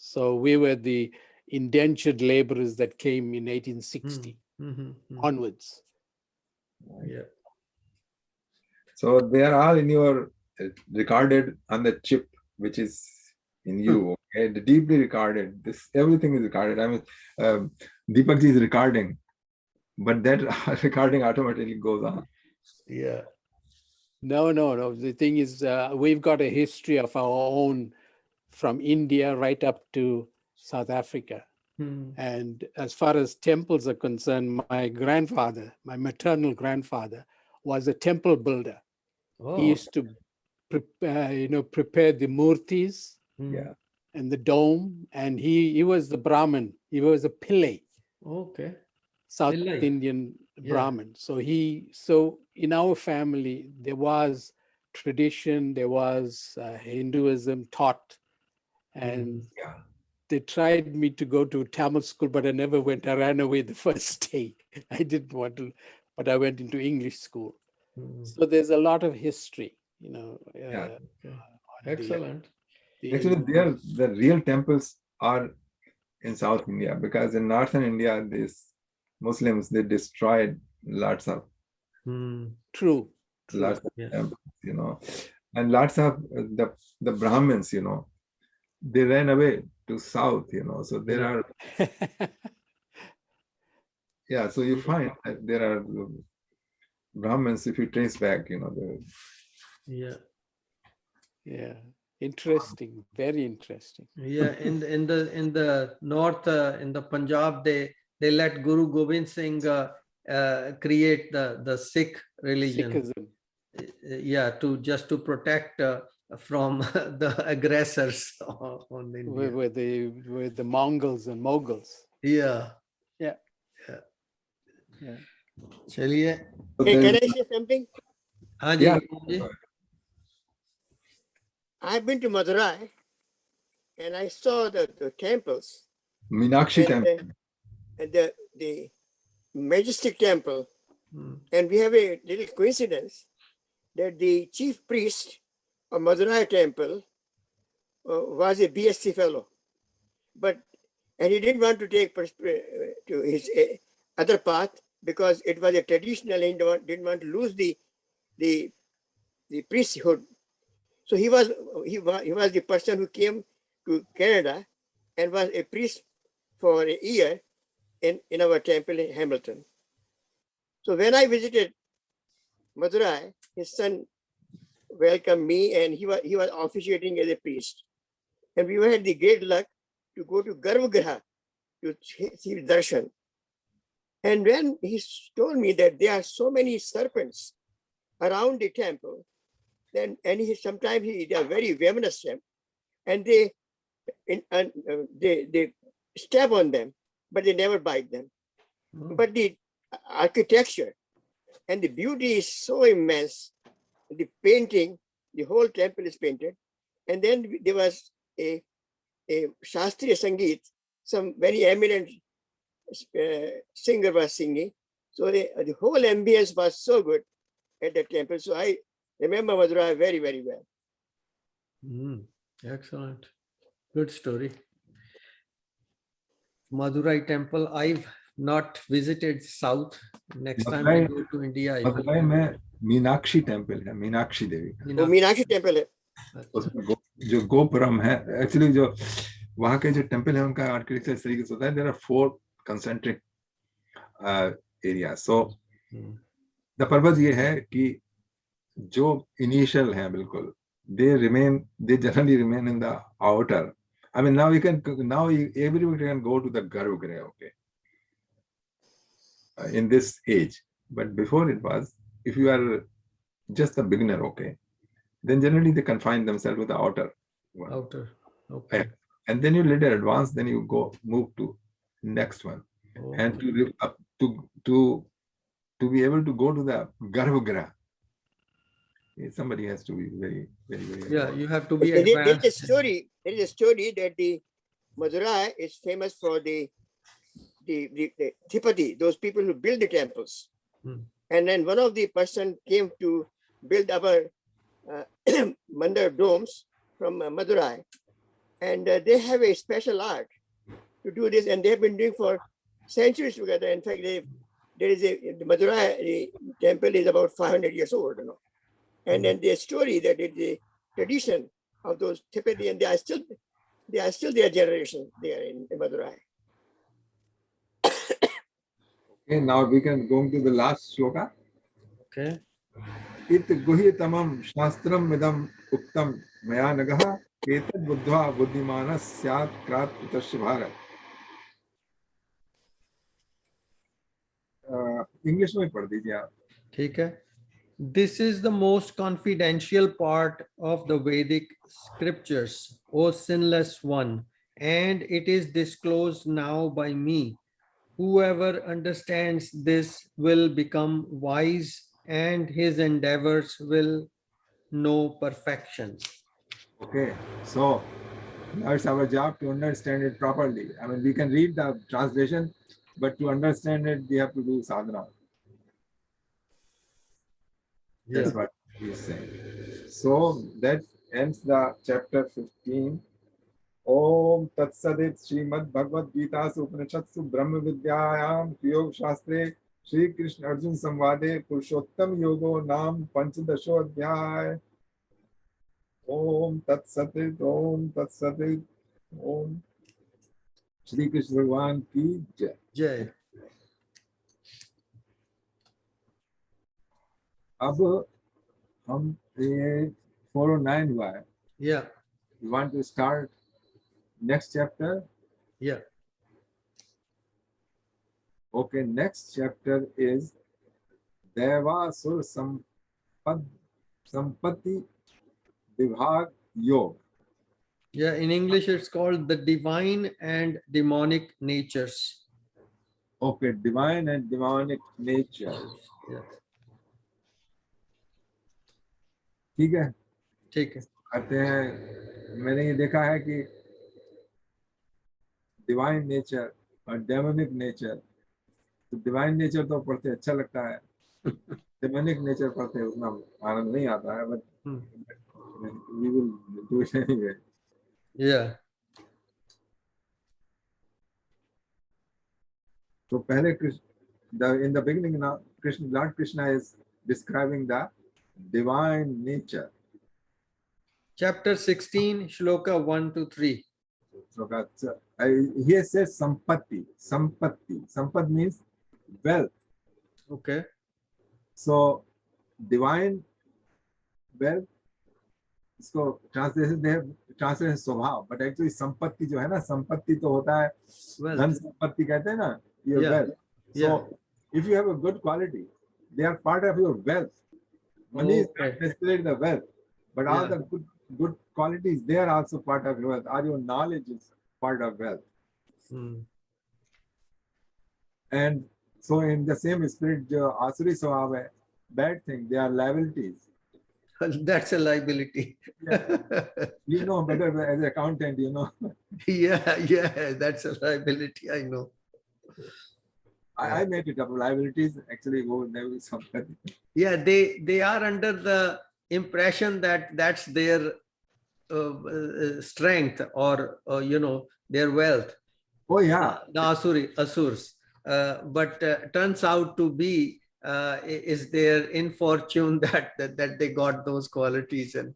So we were the indentured laborers that came in 1860 onwards. Yeah. So they are all in your recorded on the chip, which is in you. Okay, deeply recorded. This everything is recorded. I mean, Deepak ji is recording, but that recording automatically goes on. Yeah. No. The thing is, we've got a history of our own from India right up to South Africa. And as far as temples are concerned, my grandfather, my maternal grandfather, was a temple builder. Oh. He used to prepare the murtis Yeah. and the dome, and he was the Brahmin. He was a Pillai, Okay. South Pillai. Indian Yeah. Brahmin. So in our family there was tradition, there was Hinduism taught, and Yeah. they tried me to go to Tamil school, but I never went. I ran away the first day. I didn't want to, but I went into English school. So there's a lot of history, Yeah. Okay. Excellent. Actually, the real temples are in South India, because in Northern India, these Muslims, they destroyed lots of True. lots of Yes. temples, and lots of the Brahmins, they ran away to South, so there are, so you find that there are Brahmins, if you trace back, Yeah. Yeah. Interesting. Very interesting. Yeah. In the north, in the Punjab, they let Guru Gobind Singh create the Sikh religion. Sikhism. Yeah, to protect from the aggressors on India. With the Mongols and Moguls. Yeah. Yeah. Yeah. Yeah. Chaliye. Hey, can I say something? हाँ जी, Yeah. Ji. I've been to Madurai and I saw the temples Meenakshi and, temple. and the majestic temple. And we have a little coincidence that the chief priest of Madurai temple was a BSc fellow, and he didn't want to take to his other path because it was a traditional and didn't want to lose the priesthood. So he was the person who came to Canada and was a priest for a year in our temple in Hamilton. So when I visited Madurai, his son welcomed me, and he was officiating as a priest. And we had the great luck to go to Garbhagriha to see darshan. And when he told me that there are so many serpents around the temple, and sometimes they are very venomous, and they stab on them, but they never bite them. But the architecture and the beauty is so immense. The painting, the whole temple is painted, and then there was a Shastriya Sangeet, some very eminent singer was singing. So the whole ambience was so good at the temple. So I remember Madurai very, very well. Excellent. Good story. Madurai temple. I've not visited South. Next time I go to India, I will. Madurai में Meenakshi temple है, मीनाक्षी देवी का। वो Meenakshi temple है। उसमें जो गोपुरम है, actually जो वहाँ के जो टेम्पल है उनका आर्किटेक्चर इस तरीके से होता है, there are 4 concentric area. So the purpose ये है कि जो इनिशियल है बिल्कुल, they generally remain in the outer. I mean, now everybody can go to the Garbhagriha, okay, in this age. But before it was, if you are just a beginner, okay, then generally they confine themselves with the outer one. Outer. Okay. And then you later advance, then you move to next one. And to be able to go to the Garbhagriha, somebody has to be very, very, very. Yeah, you have to be There is a advanced. story. There is a story that the Madurai is famous for the Thipati, those people who build the temples. And then one of the person came to build our Mandar domes from Madurai, and they have a special art to do this, and they have been doing for centuries together. In fact, the Madurai temple is about 500 years old, you know. And then the story that is the tradition of those Tipati, and they are still their generation there in Madurai. Okay, now we can go to the last shloka. Okay. It guhyatamam shastram midam uktam maya nagaha ketad buddha buddhimanas syat krat utasya bharat. English में पढ़ दीजिए आप. ठीक है. This is the most confidential part of the Vedic scriptures, O sinless one, and it is disclosed now by me. Whoever understands this will become wise, and his endeavors will know perfection. Okay, so now it's our job to understand it properly. I mean, we can read the translation, but to understand it, we have to do sadhana. That's what he's saying. So that ends the chapter 15. Om Tat Sat Srimad Bhagavad Gita Upanishads Brahma Vidyayam Yog Shastre Shri Krishna Arjun Samvade Purushottam Yogo Nam Panchadasho Adhyay. Om Tat Sat, Om Tat Sat, Om Shri Krishna Bhagwan ki Jai. Jai. अब हम ये 409 हुआ है. Yeah. You want to start next chapter? Yeah. Okay, next chapter is Devasur Sampatti Vibhag Yoga. Yeah, in English it's called the divine and demonic natures. Okay, divine and demonic nature. Yeah. ठीक है. ठीक है. कहते हैं मैंने ये देखा है कि डिवाइन नेचर और डेमोनिक नेचर, तो डिवाइन नेचर तो पढ़ते अच्छा लगता है, डेमोनिक नेचर पढ़ते उतना आनंद नहीं आता है, but we will do it anyway. Yeah. तो पहले in the beginning now Lord Krishna is describing the divine nature. Chapter 16, Shloka 1 to 3. So here says sampatti. Sampat means wealth. Okay. So divine wealth, इसको translation स्वभाव, but actually संपत्ति जो है ना, संपत्ति तो होता है धन संपत्ति कहते हैं ना, your wealth. So if you have a good quality, they are part of your wealth. Money is not necessarily the wealth, but all the good qualities, they are also part of your wealth. Or your knowledge is part of wealth. And so in the same spirit, जो आसुरी स्वभाव है, bad thing, they are liabilities. That's a liability. You know better as an accountant, you know. Yeah, that's a liability, I know. I made it up. Liabilities actually go never something. Yeah, they are under the impression that that's their strength or their wealth. Oh yeah, the asurs. But turns out to be is their infortune that they got those qualities, and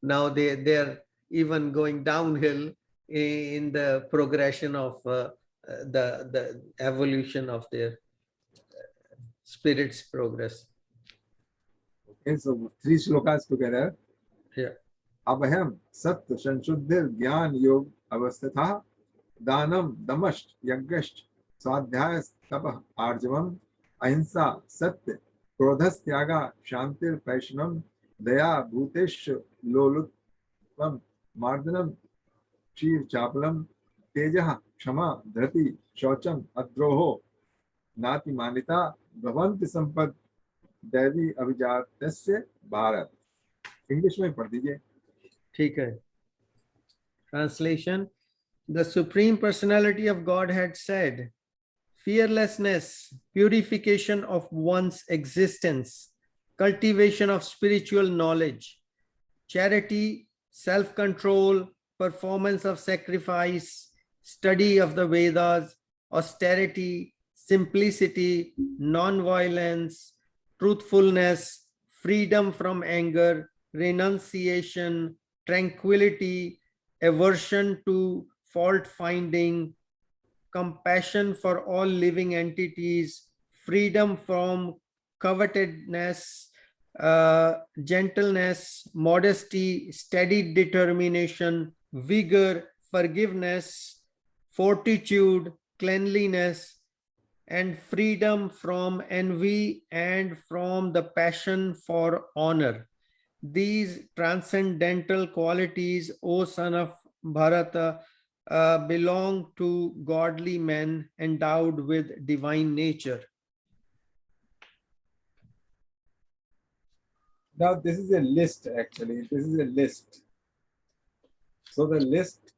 now they're even going downhill in the progression of the evolution of their spirit's progress. Okay, so 3 shlokas together. Yeah. Abhayam Satya Sanshuddhir Gyan Yog Avasthatha Danam Damasht Yagasht Swadhyas Tapah Arjavam Ahimsa Satya Krodhas Tyaga Shantir Paishanam Daya bhutesh lolutvam mardanam Chiv chapalam tejaha kshama dhrati shaucham adroho nati manita bhavanti sampad दैवी अभिजातस्य Bharat. English में पढ़ दीजिए. ठीक है. Translation. The Supreme Personality of Godhead said, fearlessness, purification of one's existence, cultivation of spiritual knowledge, charity, self-control, performance of sacrifice, study of the Vedas, austerity, simplicity, non-violence, truthfulness, freedom from anger, renunciation, tranquility, aversion to fault finding, compassion for all living entities, freedom from covetousness, gentleness, modesty, steady determination, vigor, forgiveness, fortitude, cleanliness, and freedom from envy and from the passion for honor. These transcendental qualities, O son of Bharata, belong to godly men endowed with divine nature. Now this is a list actually. This is a list. So the list,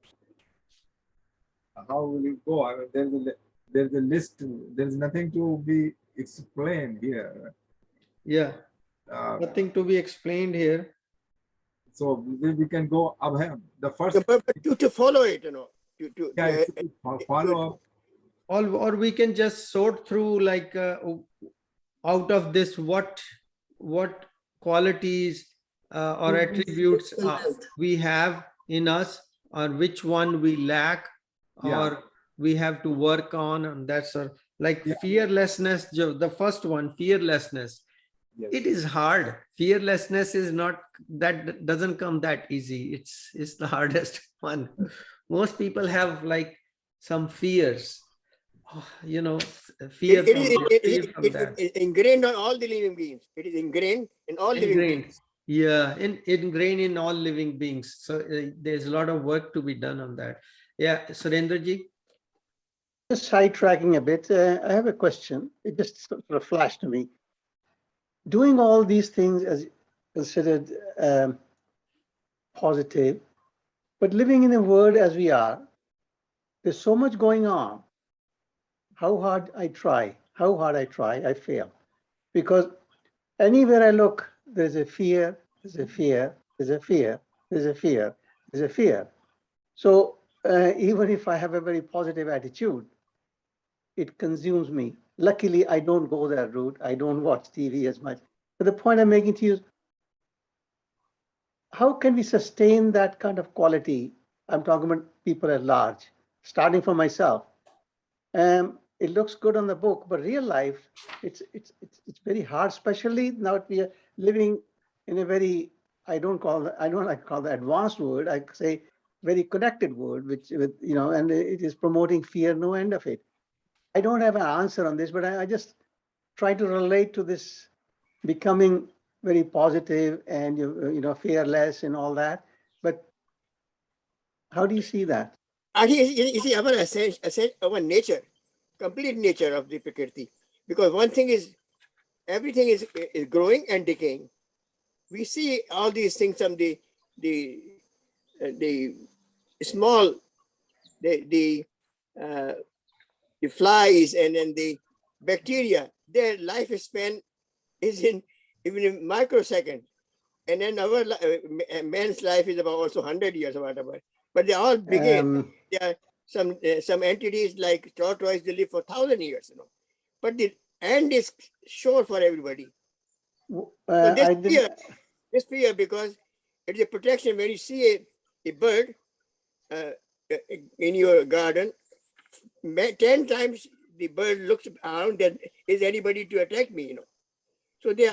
how will you go? I mean, there's a list. There's nothing to be explained here. Yeah, nothing to be explained here. So we can go abham. The first. But to follow it, Follow up. Or we can just sort through, like, out of this, what qualities or attributes we have in us, or which one we lack, or we have to work on, and that's like fearlessness. The first one, fearlessness. Yes. It is hard. Fearlessness is not, that doesn't come that easy. It's the hardest one. Most people have like some fears. Fear from that. It is ingrained on all the living beings. It is ingrained in all living beings. Yeah, ingrained in all living beings. So there's a lot of work to be done on that. Yeah, Surendraji? Just sidetracking a bit, I have a question. It just sort of flashed to me. Doing all these things as considered positive, but living in a world as we are, there's so much going on. How hard I try, I fail. Because anywhere I look, there's a fear, there's a fear, there's a fear, there's a fear, there's a fear. So even if I have a very positive attitude, it consumes me. Luckily, I don't go that route. I don't watch TV as much. But the point I'm making to you is, how can we sustain that kind of quality? I'm talking about people at large, starting from myself. It looks good on the book, but real life, it's very hard, especially now that we are living in a very, I don't like to call the advanced world, I say very connected world, and it is promoting fear, no end of it. I don't have an answer on this, but I just try to relate to this becoming very positive and fearless and all that. But how do you see that? You see, our nature, complete nature of the Prakriti. Because one thing is, everything is growing and decaying. We see all these things from the small, the flies and then the bacteria. Their lifespan is even in microsecond, and then our man's life is about also 100 years or whatever. But they all begin. There are some entities like tortoise, they live for 1,000 years, But the end is sure for everybody. So this fear, because it is a protection. When you see a bird in your garden, 10 times the bird looks around, that is anybody to attack me, So there,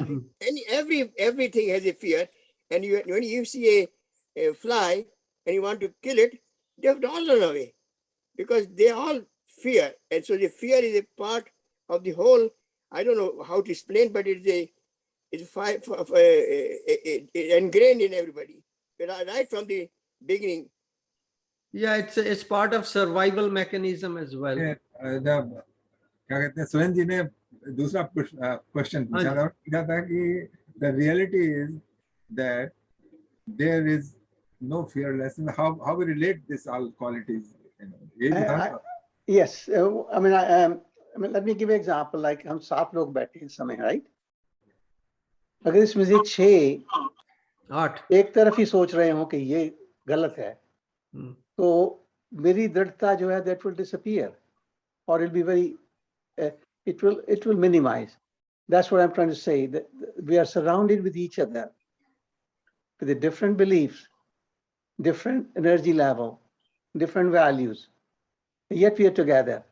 everything has a fear, and when you see a fly and you want to kill it, they have to all run away because they all fear, and so the fear is a part of the whole. I don't know how to explain, but it's ingrained in everybody, right from the beginning. Yeah, it's part of survival mechanism as well. क्या कहते हैं सुरेंद्र जी ने दूसरा question पूछा था, क्या था कि the reality is that there is no fearlessness. How we relate this all qualities, ये भी था. Yes, I mean, let me give you an example. Like हम 7 लोग बैठे इस समय, right? अगर इसमें से 6 एक तरफ ही सोच रहे हो कि ये गलत है, तो मेरी दृढ़ता जो है that will disappear, or it'll be very, it will minimize. That's what I'm trying to say. That we are surrounded with each other, with the different beliefs, different energy level, different values, yet we are together.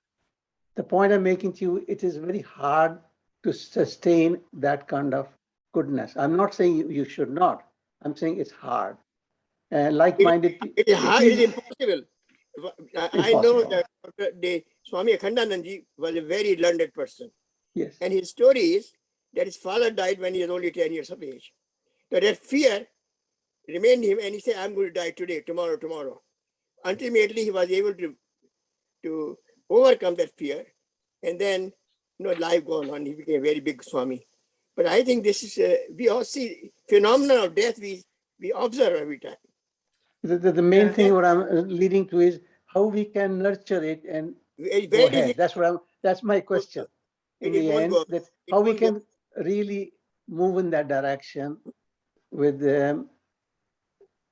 The point I'm making to you, it is very hard to sustain that kind of goodness. I'm not saying you should not. I'm saying it's hard. Like-minded. It is hard. It is impossible. I know that the Swami Akhandanandji was a very learned person. Yes. And his story is that his father died when he was only 10 years of age. So that fear remained him, and he said, I'm going to die today, tomorrow. Ultimately, he was able to overcome that fear, and then life gone on. He became a very big Swami. But I think this is we all see phenomenon of death. We observe every time. The main thing what I'm leading to is how we can nurture it and go ahead. That's my question. In the end, that's how we can really move in that direction with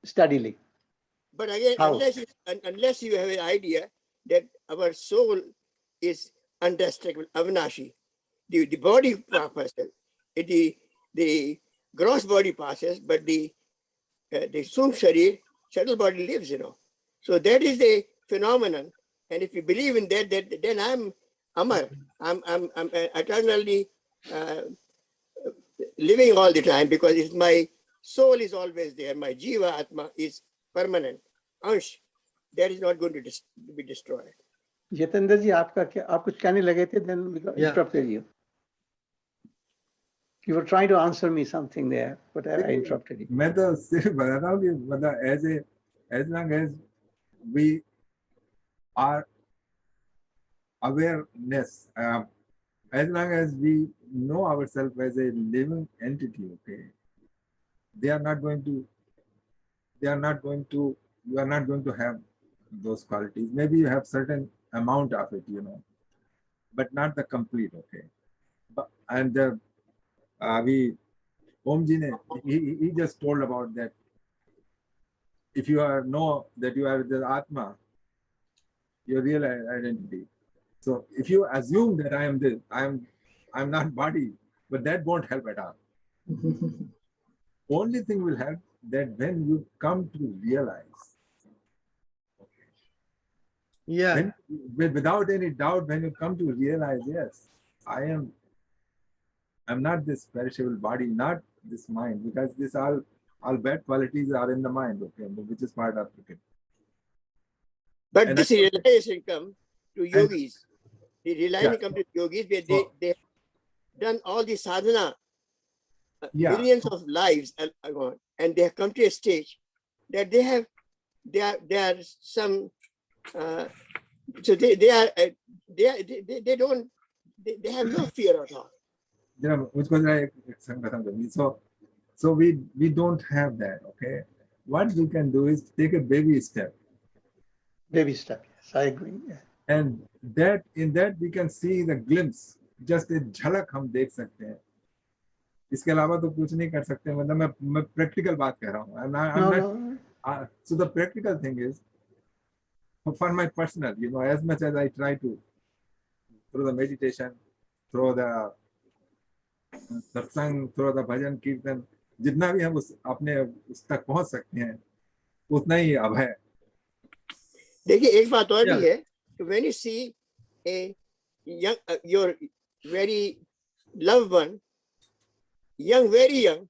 steadily. But again, unless you have an idea that our soul is indestructible, avinashi, the body passes, the gross body passes, but the sum sharir, subtle body lives, So that is the phenomenon, and if you believe in that, then I'm amar. I'm eternally living all the time, because my soul is always there. My jiva atma is permanent. Ansh, that is not going to be destroyed. Jitendra ji, आप कुछ कहने लगे थे, then we interrupted you. You were trying to answer me something there, but I interrupted you. मैं तो सिर्फ बता रहा हूँ कि मतलब as long as we are awareness, as long as we know ourselves as a living entity, okay, you are not going to have those qualities. Maybe you have certain amount of it, but not the complete, okay. And Om Ji he just told about that. If you know that you are the Atma, your real identity. So if you assume that I am this, I'm not body, but that won't help at all. Only thing will help that when you come to realize. Yeah. Without any doubt, when you come to realize, yes, I'm not this perishable body, not this mind, because this all bad qualities are in the mind, okay, which is part of it. But and this realization comes to yogis. The realization comes to yogis where they have done all the sadhana, millions of lives, and they have come to a stage that they have some. So they have no fear at all. So we don't have that, okay. What we can do is take a baby step. Baby step, yes, I agree. Yeah. And in that we can see the glimpse, just a झलक हम देख सकते हैं. इसके अलावा तो कुछ नहीं कर सकते. मतलब मैं practical बात कह रहा हूँ. So the practical thing is, for my personal, as much as I try to, through the meditation, through the satsang, through the bhajan kirtan, जितना भी हम अपने उस तक पहुंच सकते हैं, उतना ही अब है. देखिए एक बात और भी है, when you see a young, your very loved one, very young,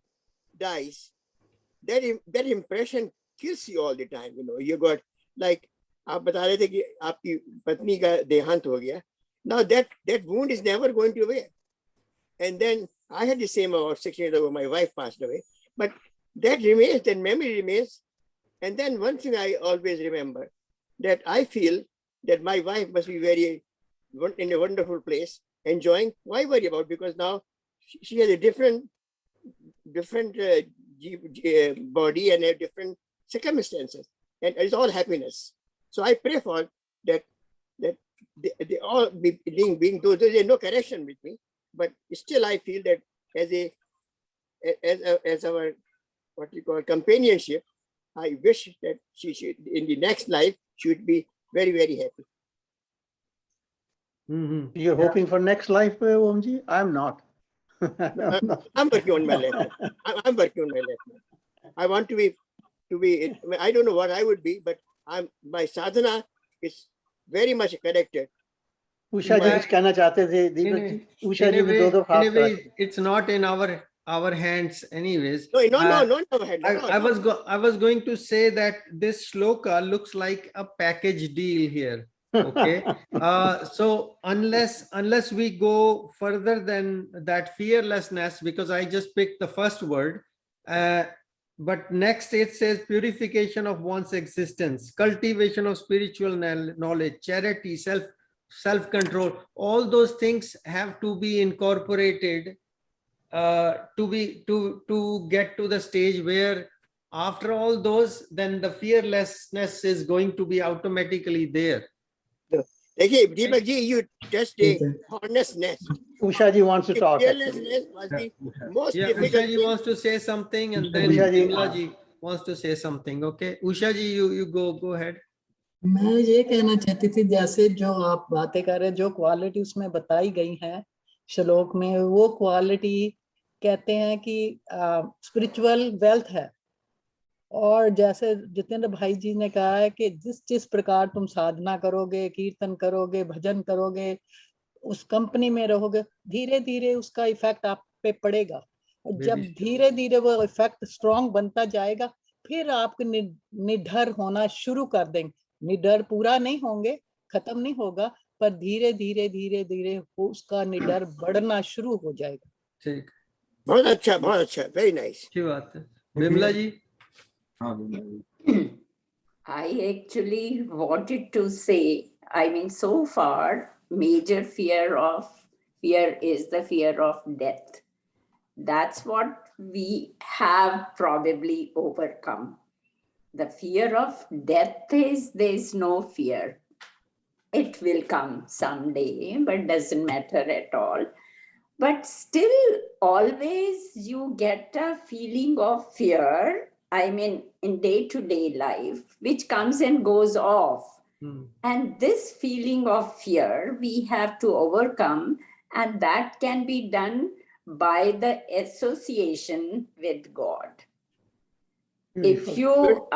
dies, that impression kills you all the time. You got like आप बता रहे थे कि आपकी पत्नी का देहांत हो गया. Now that wound is never going to away, and then I had the same about 6 years ago. My wife passed away, but that remains, that memory remains. And then one thing I always remember, that I feel that my wife must be in a wonderful place, enjoying. Why worry about? Because now she has a different body and a different circumstances, and it's all happiness. So I pray for that they all being those. There's no connection with me, but still I feel that as our what we call companionship, I wish that she should, in the next life, she would be very, very happy. You're hoping for next life, Omji? I'm not. I'm working on my left. I'm working on my left. I want to be. I don't know what I would be, but my sadhana is very much connected. Usha ji kuch कहना चाहते थे, Deepak ji. Usha ji ने दो हाथ anyway, it's not in our hands anyways. No, in our hands. I was going to say that this shloka looks like a package deal here. Okay. So unless we go further than that fearlessness, because I just picked the first word, but next it says purification of one's existence, cultivation of spiritual knowledge, charity, self-control, all those things have to be incorporated to get to the stage where after all those, then the fearlessness is going to be automatically there. Okay, Deepak ji, you just the honestness. Usha ji wants to talk. Fearlessness was the most difficult Usha ji thing. wants to say something, and then Usha ji, Vimla ji wants to say something. Okay, Usha ji, you go ahead. मैं ये कहना चाहती थी, जैसे जो आप बातें कर रहे हैं, जो क्वालिटी उसमें बताई गई हैं श्लोक में, वो क्वालिटी कहते हैं कि स्पिरिचुअल वेल्थ है. और जैसे जितेंद्र भाई जी ने कहा है कि जिस प्रकार तुम साधना करोगे, कीर्तन करोगे, भजन करोगे, उस कंपनी में रहोगे, धीरे धीरे उसका इफेक्ट आप पे पड़ेगा. और जब धीरे धीरे वो इफेक्ट स्ट्रॉन्ग बनता जाएगा, फिर आप निडर होना शुरू कर देंगे. निडर पूरा नहीं होंगे, खत्म नहीं होगा, पर धीरे धीरे धीरे धीरे उसका निडर बढ़ना शुरू हो जाएगा. ठीक, बहुत अच्छा, very nice. अच्छी बात है. विमला जी. I actually wanted to say, I mean, so far, major fear is the fear of death. That's what we have probably overcome. The fear of death there's no fear. It will come someday, but doesn't matter at all. But still, always you get a feeling of fear, I mean, in day-to-day life, which comes and goes off. And this feeling of fear, we have to overcome, and that can be done by the association with God. If you,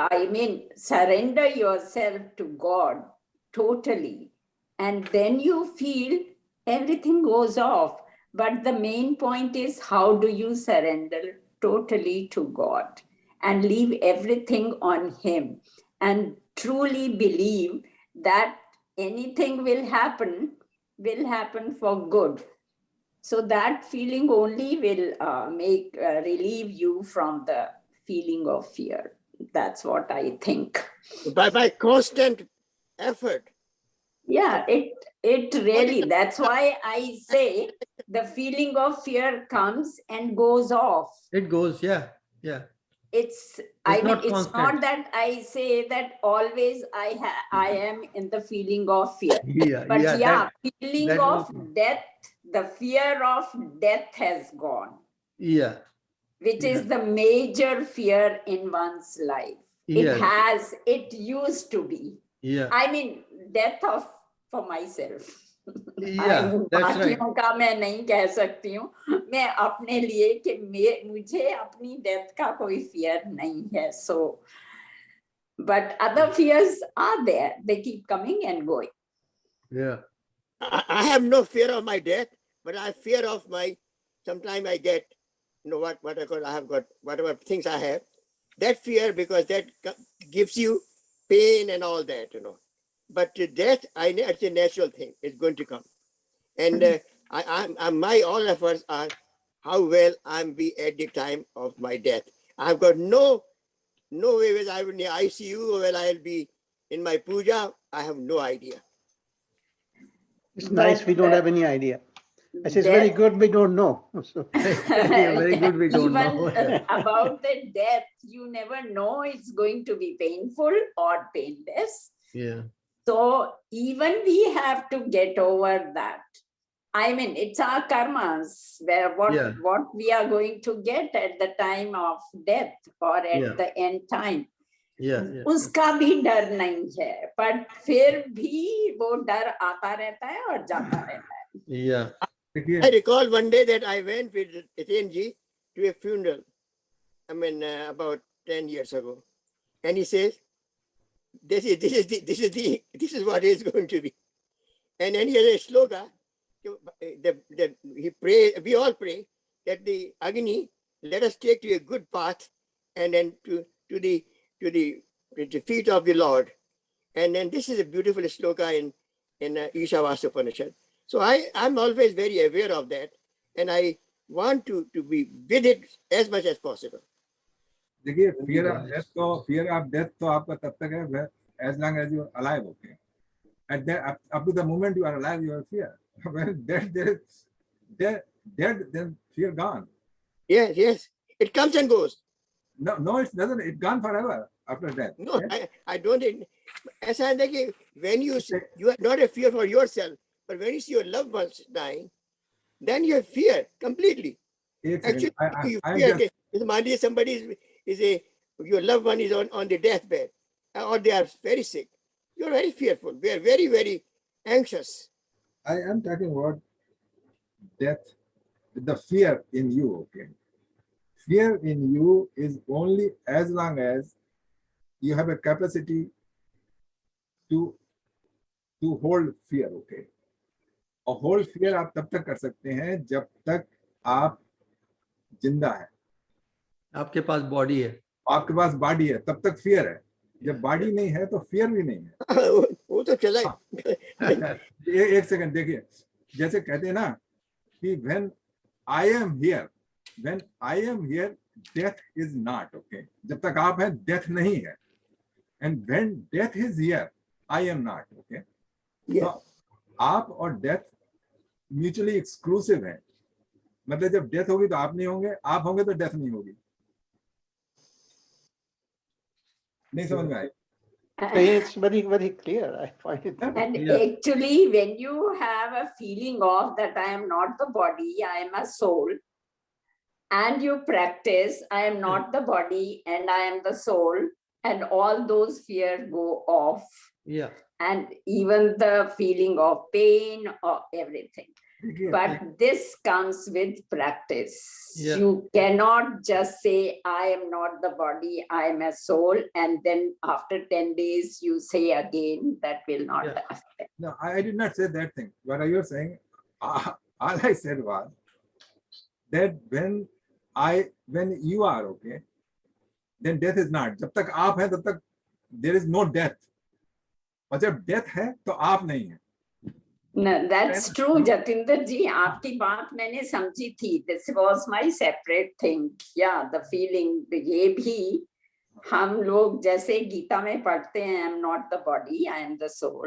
surrender yourself to God totally, and then you feel everything goes off. But the main point is, how do you surrender totally to God and leave everything on Him and truly believe that anything will happen for good. So that feeling only will relieve you from the feeling of fear. That's what I think. By constant effort. Yeah, it really, that's why I say the feeling of fear comes and goes off. It goes, yeah. It's not that I say that always I am in the feeling of fear. Feeling of death, the fear of death has gone. Yeah. Which is the major fear in one's life. It used to be. Yeah. I mean, death for myself. बाकियों का मैं नहीं कह सकती हूँ, मैं अपने लिए कि मुझे अपनी डेथ का कोई फियर नहीं है. So, but other fears are there. They keep coming and going. Yeah. I have no fear of my death, but I fear of sometimes I get, what I call, I have got whatever things I have, that fear, because that gives you pain and all that, But death, it's a natural thing. It's going to come. And all efforts are how well I'm be at the time of my death. I've got no way whether I will be in the ICU or whether I'll be in my puja. I have no idea. It's nice. We don't have any idea. I say it's very good. We don't know. So, Yeah, very good. We don't even know. about the death, you never know it's going to be painful or painless. Yeah. So even we have to get over that. I mean, it's our karmas, where what we are going to get at the time of death or at the end time. Yeah. उसका भी डर नहीं है, but फिर भी वो डर आता रहता है और जाता रहता है. Yeah. I recall one day that I went with Etenji to a funeral. I mean, about 10 years ago, and he says, "This is what is going to be." And then he has a sloka. He pray. We all pray that the Agni let us take to a good path, and then to the feet of the Lord. And then this is a beautiful sloka in Ishavasya Upanishad. So I'm always very aware of that, and I want to be with it as much as possible. देखिए, fear of death तो आपका तब तक है as long as you are alive, okay. And then up to the moment you are alive, you have fear. When dead, then fear gone. Yes, it comes and goes. No, it doesn't. It's gone forever after death. No, I don't. As I think, when you have not a fear for yourself, but when you see your loved ones dying, then you have fear completely. Actually, you fear. If somebody your loved one is on the deathbed, or they are very sick, you're very fearful. We are very, very anxious. I am talking about death, the fear in you, okay? Fear in you is only as long as you have a capacity to hold fear, okay? और hold fear आप तब तक कर सकते हैं जब तक आप जिंदा हैं. आपके पास बॉडी है, आपके पास बॉडी है, तब तक fear है. जब बॉडी नहीं है तो fear भी नहीं है. वो तो चला. एक सेकंड देखिए, जैसे कहते हैं ना कि when I am here, death is not, okay? जब तक आप हैं, death नहीं है. And when death is here, I am not, okay? तो आप और death mutually exclusive है. मतलब जब death होगी तो आप नहीं होंगे, आप होंगे तो death नहीं होगी. नहीं समझ में आई? It's very, very clear. I find it. And actually, when you have a feeling of that I am not the body, I am a soul, and you practice, I am not the body and I am the soul, and all those fears go off. Yeah. And even the feeling of pain or everything. But this comes with practice. Yeah. You cannot just say, I am not the body, I am a soul, and then after 10 days you say again, that will not happen. No, I did not say that thing. What are you saying? All I said was that when you are okay, then death is not. जब तक आप हैं तब तक there is no death. और जब death है तो आप नहीं हैं. No, that's true, Jatinder ji. आपकी बात मैंने समझी थी. This was my separate thing. Yeah, the feeling. ये भी हम लोग जैसे गीता में पढ़ते हैं, I am not the body, I am the soul.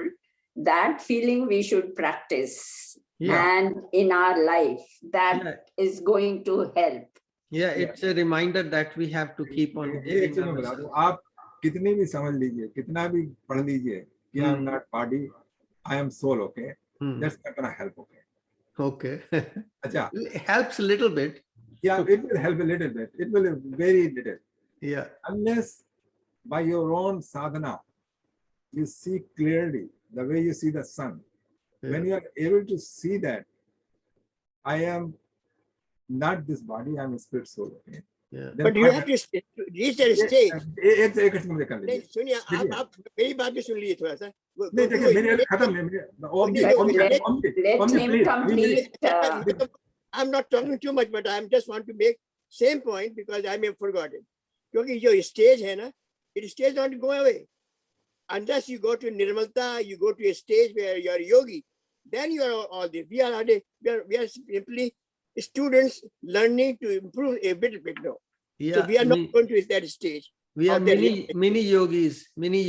That feeling we should practice. Yeah. And in our life, that is going to help. Yeah, it's a reminder that we have to keep on. आप कितनी भी समझ लीजिए, कितना भी पढ़ लीजिए कि I am not body, I am soul, okay? That's not gonna help, okay? Okay. अच्छा. It helps a little bit. Yeah, it will help a little bit. It will very little. Yeah. Unless by your own sadhana, you see clearly the way you see the sun. Yeah. When you are able to see that I am not this body, I am a spirit soul, okay? Yeah. But you have to reach that stage. एक minute में कर लीजिए. सुनिए, आप मेरी बात भी सुन लीजिए थोड़ा सा. नहीं देखिए, मेरी खत्म है. Let him complete. I'm not talking too much, but I just want to make same point because I may have forgotten. क्योंकि जो stage है ना, it stage not go away. Unless you go to Nirmalta, you go to a stage where you are yogi, then you are all this. We are simply students learning to improve a bit, no. Yeah, So we are not going to that stage. we are of that mini yogis. We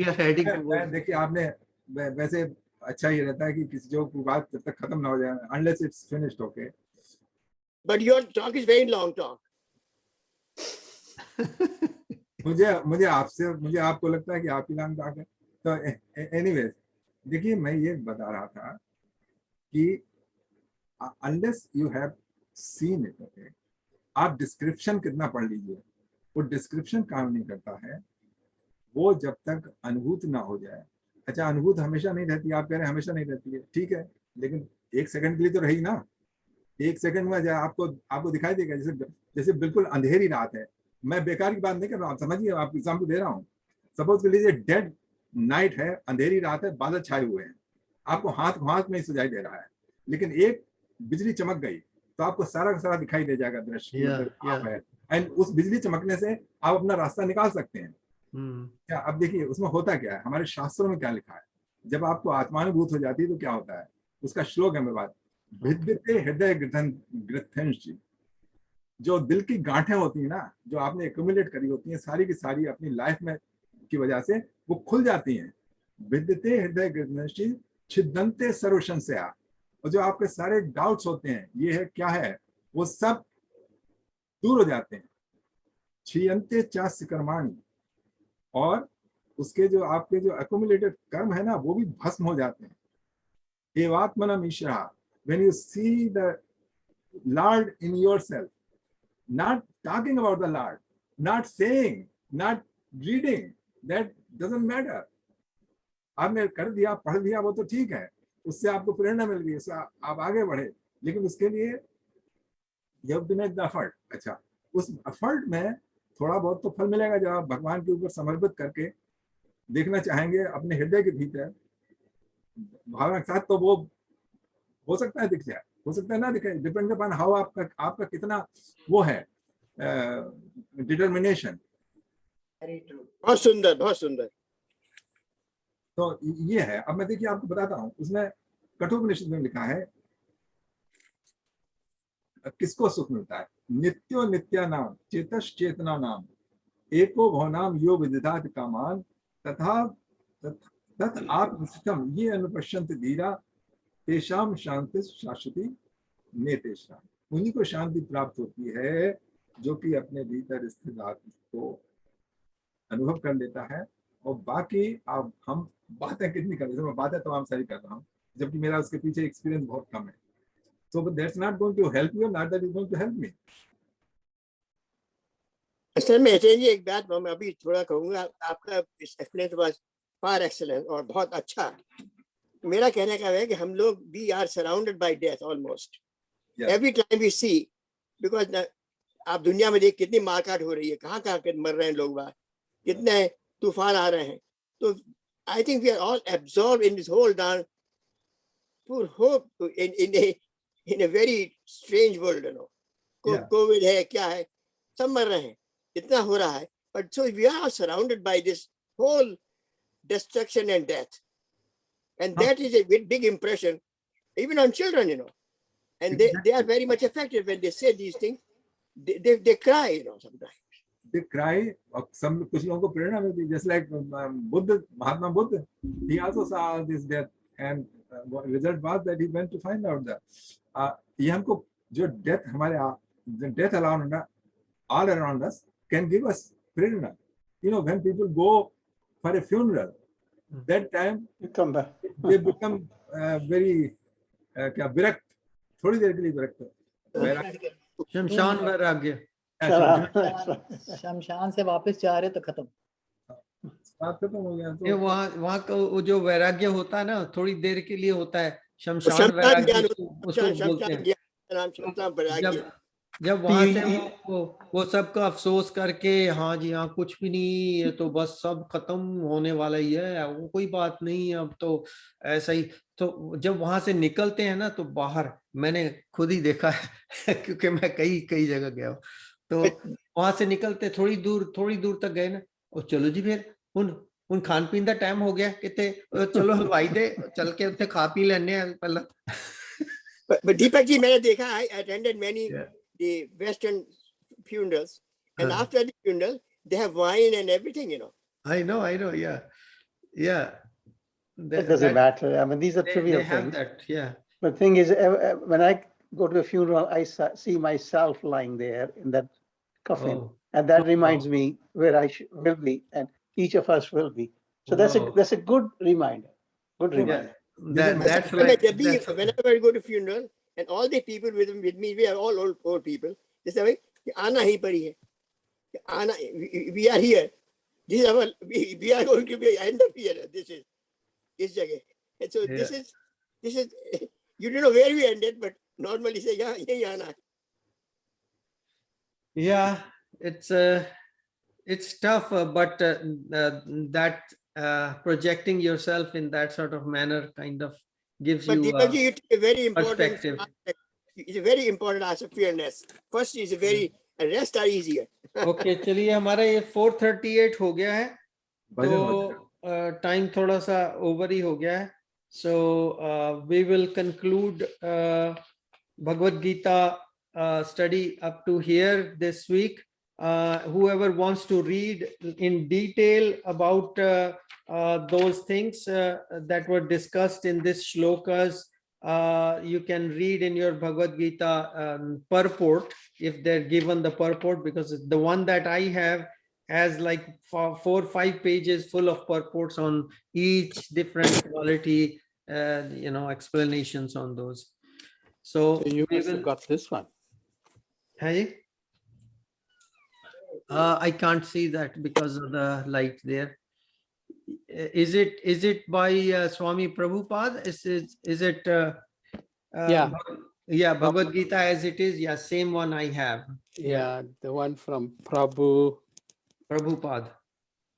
are heading towards. देखिए आपने वैसे अच्छा ही रहता है कि किसी जो बात जब तक खत्म ना हो जाए, unless it's finished, okay. But your talk is very long talk. मुझे आपको लगता है कि आपकी लॉन्ग टॉक है. तो एनीवेज देखिए मैं ये बता रहा था कि unless you have seen it, okay, आप डिस्क्रिप्शन कितना पढ़ लीजिए, वो डिस्क्रिप्शन काम नहीं करता है वो जब तक अनुभूत ना हो जाए. अच्छा अनुभूत हमेशा नहीं रहती, आप कह रहे हैं हमेशा नहीं रहती है, ठीक है, लेकिन एक सेकंड के लिए तो रही ना. एक सेकंड में आपको दिखाई देगा जैसे बिल्कुल अंधेरी रात है. मैं बेकार की बात नहीं कर रहा हूँ, आप समझिए, आपको एग्जाम्पल दे रहा हूँ. सपोज कर लीजिए डेड नाइट है, अंधेरी रात है, बादल छाए हुए हैं, आपको हाथ में सुझाई दे रहा है, लेकिन एक बिजली चमक गई तो आपको सारा का सारा दिखाई दे जाएगा दृश्य. एंड उस बिजली चमकने से आप अपना रास्ता निकाल सकते हैं. क्या अब देखिए उसमें होता क्या है, हमारे शास्त्रों में क्या लिखा है, जब आपको आत्मानुभूत हो जाती है तो क्या होता है, उसका श्लोक है मेरे पास, भिद्यते हृदय ग्रंथि, जो दिल की गांठें होती है ना, जो आपने एक्यूमुलेट करी होती हैं सारी की सारी अपनी लाइफ में की वजह से वो खुल जाती हैं. भिद्यते हृदय ग्रंथि छिदन्ते सर्व संशया, और जो आपके सारे डाउट्स होते हैं ये है क्या है, वो सब दूर हो जाते हैं. क्षीयन्ते चास्य कर्माणि, और उसके जो आपके जो एक्यूमुलेटेड कर्म है ना वो भी भस्म हो जाते हैं. एवात्मनम ईश्वरा, when you see the Lord in yourself, not talking about the Lord, not saying, not reading, that doesn't matter. आपने कर दिया, पढ़ दिया, वो तो ठीक है, उससे आपको प्रेरणा मिल गई, उससे आप आगे बढ़े, लेकिन उसके लिए you have to make the effort. अच्छा, उस एफर्ट में थोड़ा बहुत तो फल मिलेगा जब आप भगवान के ऊपर समर्पित करके देखना चाहेंगे अपने हृदय के भीतर भावना के साथ, तो वो हो सकता है दिख जाए, हो सकता है ना दिखे, डिपेंड अपॉन हाउ आपका कितना वो है डिटर्मिनेशन. बहुत सुंदर, बहुत सुंदर. तो ये है. अब मैं देखिए आपको बताता हूँ, उसमें कठोपनिषद में लिखा है किसको सुख मिलता है. नित्यो नित्या नाम चेतस चेतना नाम एको भवनाम यो विदिधात कामान तथा तत् आत्मनिष्ठम ये अनुपश्यंत धीरा तेषाम शांति शाश्वती नेतेषाम. उन्हीं को शांति प्राप्त होती है जो कि अपने भीतर स्थित आत्मा को अनुभव कर लेता है. और बाकी अब हम बातें कितनी कर रहे हैं, मैं बातें तमाम सारी कर रहा हूँ, जबकि मेरा उसके पीछे एक्सपीरियंस बहुत कम है. So but that's not going to help you, not that is going to help me. Sir मैं जी एक बात मैं अभी थोड़ा कहूँगा, आपका एक्सपीरियंस वाज फार एक्सीलेंट और बहुत अच्छा. मेरा कहने का है कि हम लोग we are surrounded by death almost every time we see, because आप दुनिया में देख कितनी मारकाट हो रही है, कहाँ मर रहे हैं लोग, बाहर कितने तूफान आ रहे हैं. तो I think we are all absorb in this whole down for hope in a very strange world, you know. COVID है, क्या है, सब मर रहे हैं, इतना हो रहा है. But so we are surrounded by this whole destruction and death, and that is a big impression even on children, you know. And they are very much affected when they say these things. They cry, you know, sometimes. They cry. और some कुछ लोगों को प्रेरणा मिलती है, just like Buddha, Mahatma Buddha, he also saw this death, and result was that he went to find out that ये हमको जो death हमारे death all around us can give us prerana. You know, when people go for a funeral, that time they become very क्या विरक्त, थोड़ी देर के लिए विरक्त. शमशान वैराग्य, शमशान से वापस जा रहे तो खत्म, बात खत्म हो गया. तो वहाँ का वो जो वैराग्य होता है ना, थोड़ी देर के लिए होता है. शमशान वैराग्य उसको बोलते हैं. जब वहां से वो सबका अफसोस करके, हाँ जी हाँ कुछ भी नहीं, ये तो बस सब खत्म होने वाला ही है, वो कोई बात नहीं, अब तो ऐसा ही. तो जब वहां से निकलते हैं ना, तो बाहर मैंने खुद ही देखा है क्योंकि मैं कई जगह गया हूँ. तो वहां से निकलते थोड़ी दूर तक गए ना, और चलो जी फिर उन खान पीन का टाइम हो गया, कितने चलो हलवाई दे चल के उत्थे खा पी लेने पहला. But Deepak ji, मैंने देखा, I attended many Yeah. the Western funerals, and Uh, after the funeral, they have wine and everything, you know. I know, yeah. Yeah. It doesn't matter. I mean, these are trivial they have things. that, yeah. But the thing is, when I go to a funeral, I see myself lying there in that coffin. Oh. And that reminds me where I will be, and each of us will be. So that's a good reminder. Good reminder. Yeah. That's like Whenever I go to funeral, and all the people with me, we are all old people. They say, "Ana hi pari hai. Ana, we are here. This is our, we are going to be end of here. This jagah." And so this is, you don't know where we ended, but normally say, "Yeah, ana." Yeah, it's tough, but that projecting yourself in that sort of manner kind of gives But you Deepak ji, it's a very important perspective. aspect. It's a very important aspect, fairness. First is very, and rest are easier. Okay, चलिए हमारा ये 4:38 हो गया है, तो time थोड़ा सा over ही हो गया है. So we will conclude Bhagavad Gita study up to here this week. Whoever wants to read in detail about those things that were discussed in this shlokas, you can read in your Bhagavad Gita purport, if they're given the purport, because the one that I have has like 4 or 5 pages full of purports on each different quality, explanations on those. So you must have got this one. Hey? I can't see that because of the light there. Is it by Swami Prabhupada? Is it Yeah. Yeah, Bhagavad Gita as it is. Yeah, same one I have. Yeah, the one from Prabhupada.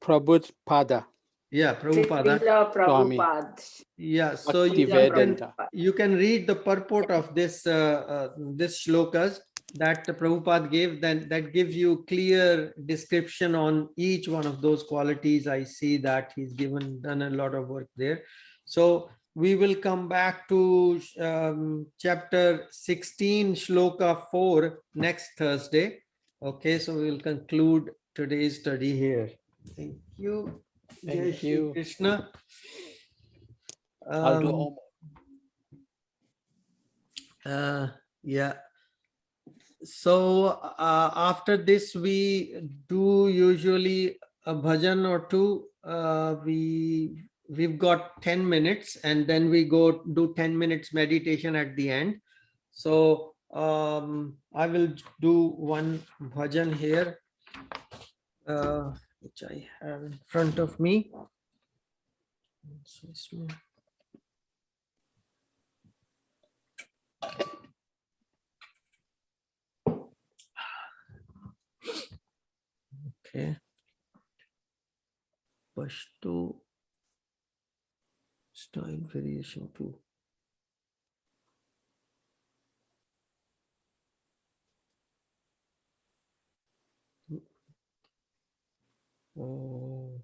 Prabhupada. Yeah, Prabhupada. Srila Prabhupada. Yeah, so you can read the purport of this this shlokas that Prabhupada gave. Then that gives you clear description on each one of those qualities. I see that he's done a lot of work there. So we will come back to chapter 16, shloka 4 next Thursday. Okay, so we will conclude today's study here. Thank you. Thank you, Krishna. I'll do Yeah. So after this, we do usually a bhajan or two. We've got 10 minutes, and then we go do 10 minutes meditation at the end. So I will do one bhajan here, which I have in front of me. So small. Okay. Pashto style variation 2. Oh.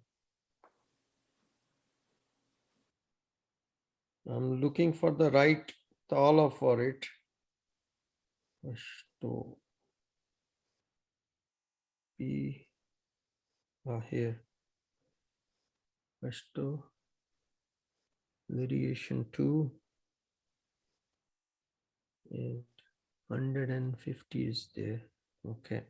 I'm looking for the right tala for it. Pashto. P. Here. Pashto. Variation 2. And 150 is there. Okay.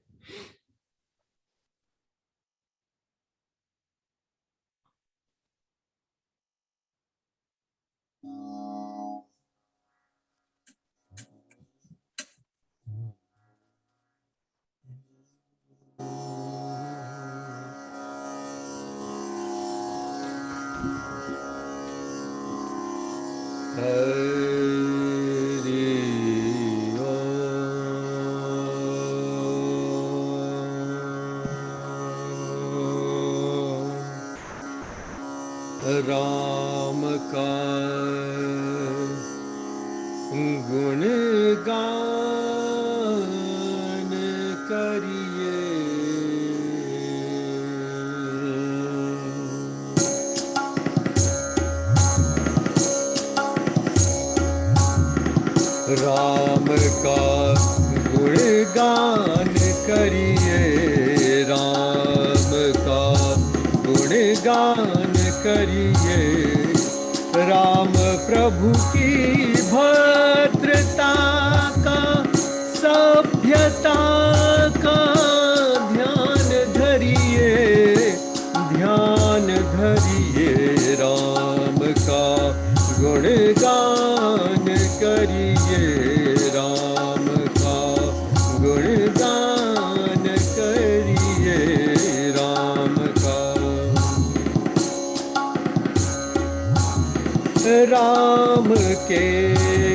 Ram का गुण गान करिए राम का गुणगान करिए, राम का गुणगान करिए। राम प्रभु की भद्रता का, सभ्यता का ध्यान धरिए, ध्यान धरिए। राम का गुणगान करिए, राम का गुणगान करिए, राम का। राम के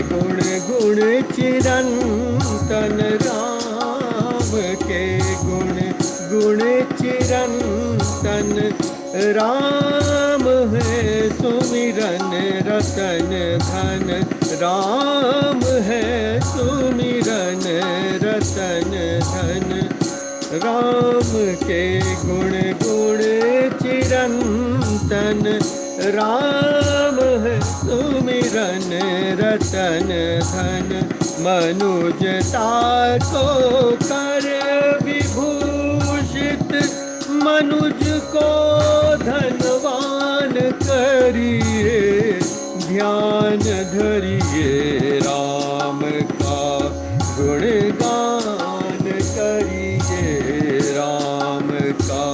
गुण गुण चिरंतन, राम के गुण गुण चिरंतन। राम है सुमिरन रतन धन, राम है सुमिरन रतन धन। राम के गुण गुण चिरंतन, राम है सुमिरन रतन धन। मनुजता को कर विभूषित, मनुज को धनवान करिए, ध्यान धरिए। राम का गुणगान करिए, राम का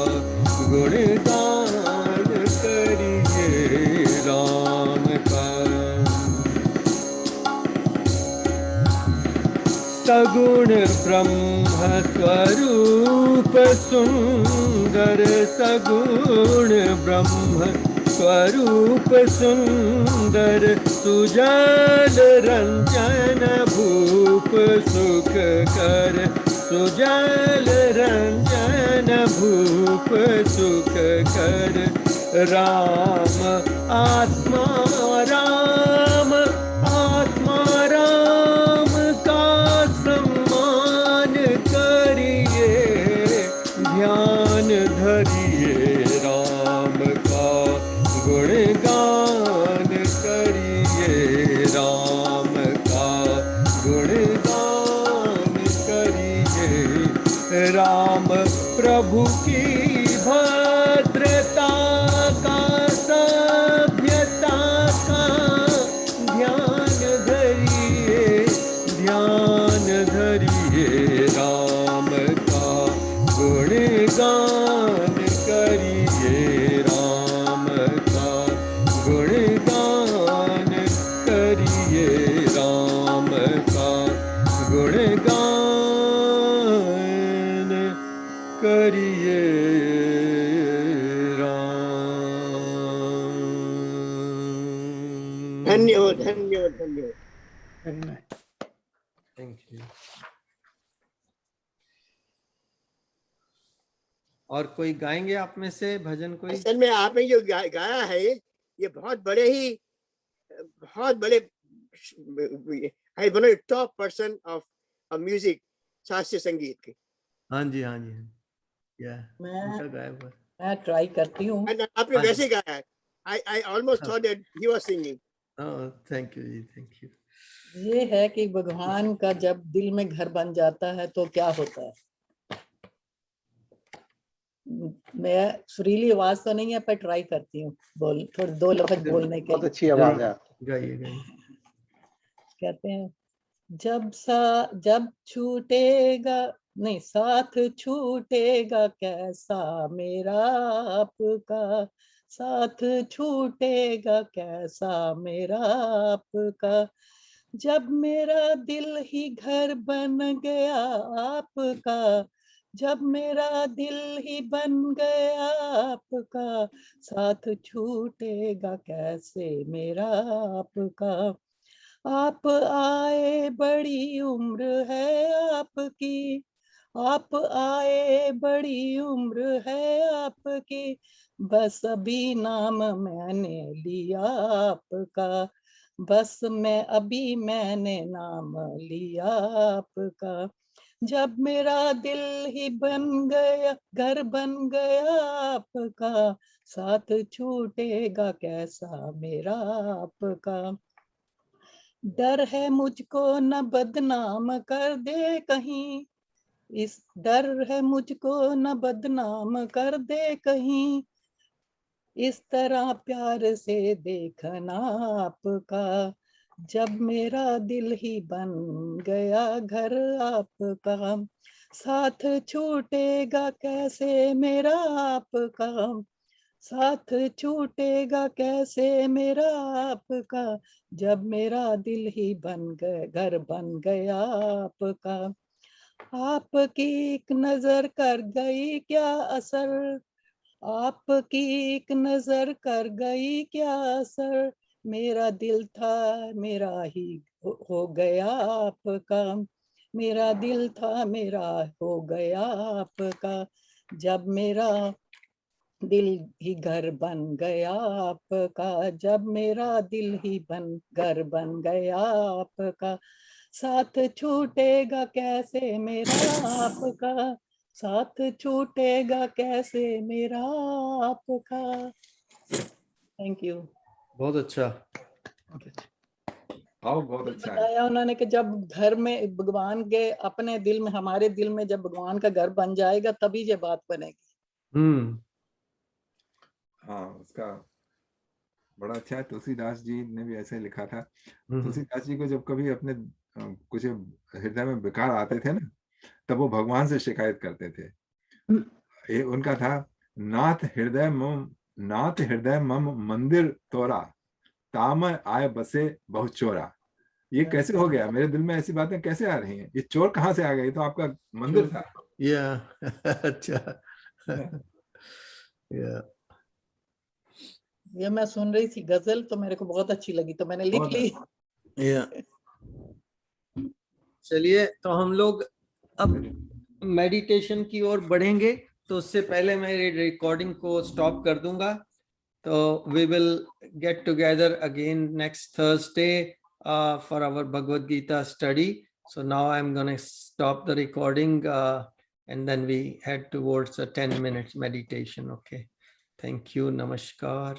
गुणगान करिए, राम का। सगुण ब्रह्म स्वरूप सुंदर, सगुण ब्रह्म स्वरूप सुंदर। सुजल रंजन भूप सुख कर, सुजल रंजन भूप सुख कर। राम आत्मा राम, आत्मा राम का सम्मान करिए, ध्यान धरिए। राम का गुणगान करिए, राम का गुणगान करिए। राम प्रभु की भद्रता का, सभ्यता का ध्यान धरिए, ध्यान धरिए। राम का गुणगान करिए, राम का गुणगान करिए, राम का गुणगान करिए, राम। धन्यवाद धन्यवाद धन्यवाद। Very nice. Thank you. और कोई गाएंगे आप में से भजन कोई? असल में आपने जो गाया है ये बहुत बड़े है, one of top person of music, शास्त्रीय संगीत के। हाँ जी, हाँ जी, या मैं गाया हुआ। मैं ट्राई करती हूँ। आपने वैसे गाया है। I almost thought that he was singing. Thank you ji, thank you. ये है कि भगवान का जब दिल में घर बन जाता है तो क्या होता है। मैं सुरीली आवाज तो नहीं है पर ट्राई करती हूँ, बोल थोड़े दो लफ्ज बोलने के। बहुत अच्छी आवाज है आपकी। गाइए गाइए। कहते हैं जब छूटेगा नहीं साथ छूटेगा कैसा मेरा आपका, साथ छूटेगा कैसा मेरा आपका। जब मेरा दिल ही घर बन गया आपका, जब मेरा दिल ही बन गया आपका, साथ छूटेगा कैसे मेरा आपका। आप आए बड़ी उम्र है आपकी, आप आए बड़ी उम्र है आपकी, बस अभी नाम मैंने लिया आपका, बस मैंने नाम लिया आपका। जब मेरा दिल ही बन गया घर बन गया आपका, साथ छूटेगा कैसा मेरा आपका। डर है मुझको न बदनाम कर दे कहीं, इस डर है मुझको न बदनाम कर दे कहीं, इस तरह प्यार से देखना आपका, जब मेरा दिल ही बन गया घर आपका, साथ छूटेगा कैसे मेरा आपका, साथ छूटेगा कैसे मेरा आपका, जब मेरा दिल ही बन गया घर बन गया आपका, आपकी एक नजर कर गई क्या असर, आपकी एक नजर कर गई क्या असर, मेरा दिल था मेरा ही हो गया आपका, मेरा दिल था मेरा हो गया आपका, जब मेरा दिल ही घर बन गया आपका, जब मेरा दिल ही घर बन गया आपका, साथ छूटेगा कैसे मेरा आपका, साथ छूटेगा कैसे मेरा आपका। Thank you. बहुत अच्छा। बहुत अच्छा है। बताया उन्होंने कि जब घर में भगवान के अपने दिल में, हमारे दिल में जब भगवान का घर बन जाएगा तभी ये बात बनेगी। हाँ, उसका बड़ा अच्छा है। तुलसीदास जी ने भी ऐसे लिखा था। तुलसीदास जी को जब कभी अपने कुछ हृदय में विकार आते थे ना, तब वो भगवान से शिकायत करते थे। ये उनका था, नाथ हृदय मम मंदिर तोरा, ताम आय बसे बहु चोरा। ये कैसे हो गया, मेरे दिल में ऐसी बातें कैसे आ रही हैं, ये चोर कहाँ से आ गए, तो आपका मंदिर था। अच्छा। ये मैं सुन रही थी गजल, तो मेरे को बहुत अच्छी लगी, तो मैंने लिख ली। चलिए, तो हम लोग अब मेडिटेशन की ओर बढ़ेंगे, तो उससे पहले मैं रिकॉर्डिंग को स्टॉप कर दूंगा। तो we will get together again next Thursday for our Bhagavad Gita study. So now I am gonna stop the recording and then we head towards a 10 minutes meditation. Okay. Thank you. Namaskar.